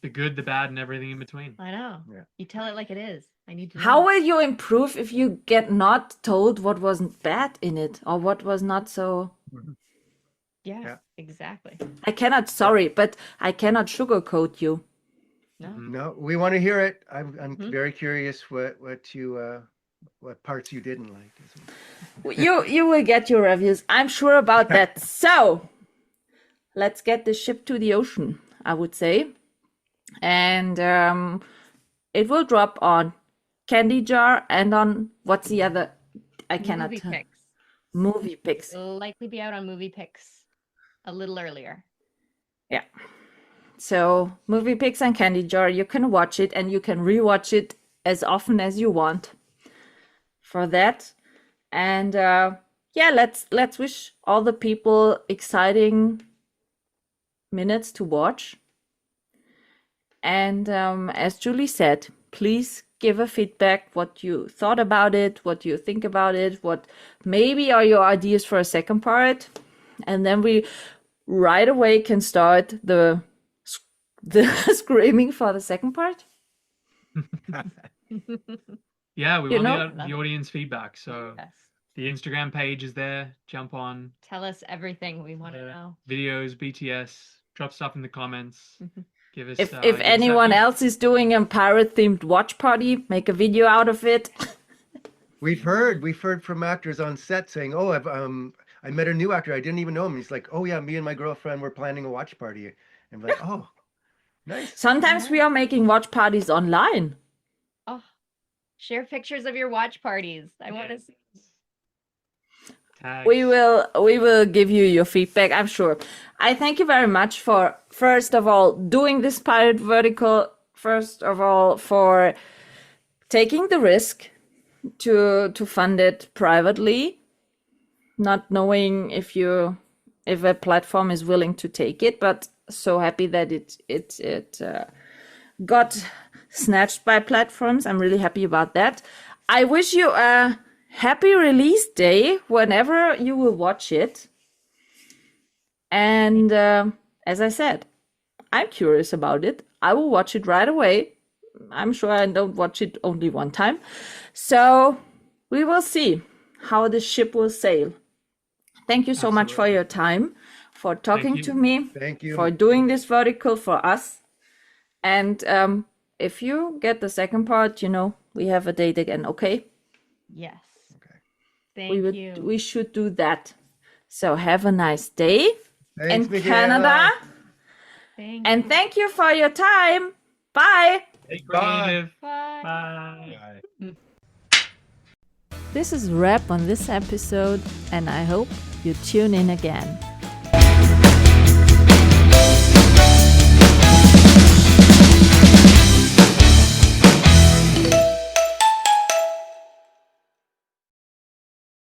The good, the bad, and everything in between. I know. Yeah. You tell it like it is. I need to know. How will you improve if you get not told what wasn't bad in it or what was not so? Yeah, exactly. I cannot, sorry, but I cannot sugarcoat you. No. No, we want to hear it. I'm very curious what parts you didn't like as well. You will get your reviews. I'm sure about that. So let's get the ship to the ocean, I would say. And it will drop on Candy Jar and on what's the other? I cannot. Movie Picks. Movie Picks. It'll likely be out on Movie Picks a little earlier. Yeah. So Movie Picks and Candy Jar, you can watch it and you can rewatch it as often as you want for that. And yeah, let's wish all the people exciting minutes to watch. And as Julie said, please give a feedback what you thought about it, what you think about it, what maybe are your ideas for a second part. And then we right away can start the screaming for the second part. Yeah, we You want know- the audience feedback. So Yes. the Instagram page is there. Jump on. Tell us everything we want to know. Videos, BTS. Drop stuff in the comments. Give us. If give us anyone that else is doing a pirate themed watch party, make a video out of it. We've heard from actors on set saying, "Oh, I met a new actor. I didn't even know him." He's like, "Oh yeah, me and my girlfriend were planning a watch party." And I'm like, "Oh, nice." Sometimes we are making watch parties online. Oh, share pictures of your watch parties. I want to see. tags. We will give you your feedback, I'm sure. I thank you very much for, first of all, doing this pirate vertical. First of all, for taking the risk to fund it privately, not knowing if a platform is willing to take it, but so happy that it got snatched by platforms. I'm really happy about that. I wish you a happy release day whenever you will watch it. And as I said, I'm curious about it. I will watch it right away. I'm sure I don't watch it only one time. So we will see how the ship will sail. Thank you so much for your time, for talking you. to me, Thank you. for doing this vertical for us. And if you get the second part, we have a date again, okay? Yes. Okay. Thank you. We should do that. So have a nice day Thanks, in Michaela. Canada. Thank And thank you for your time. Bye. Stay Bye. creative. Bye. Bye. Bye. This is a wrap on this episode, and I hope you tune in again.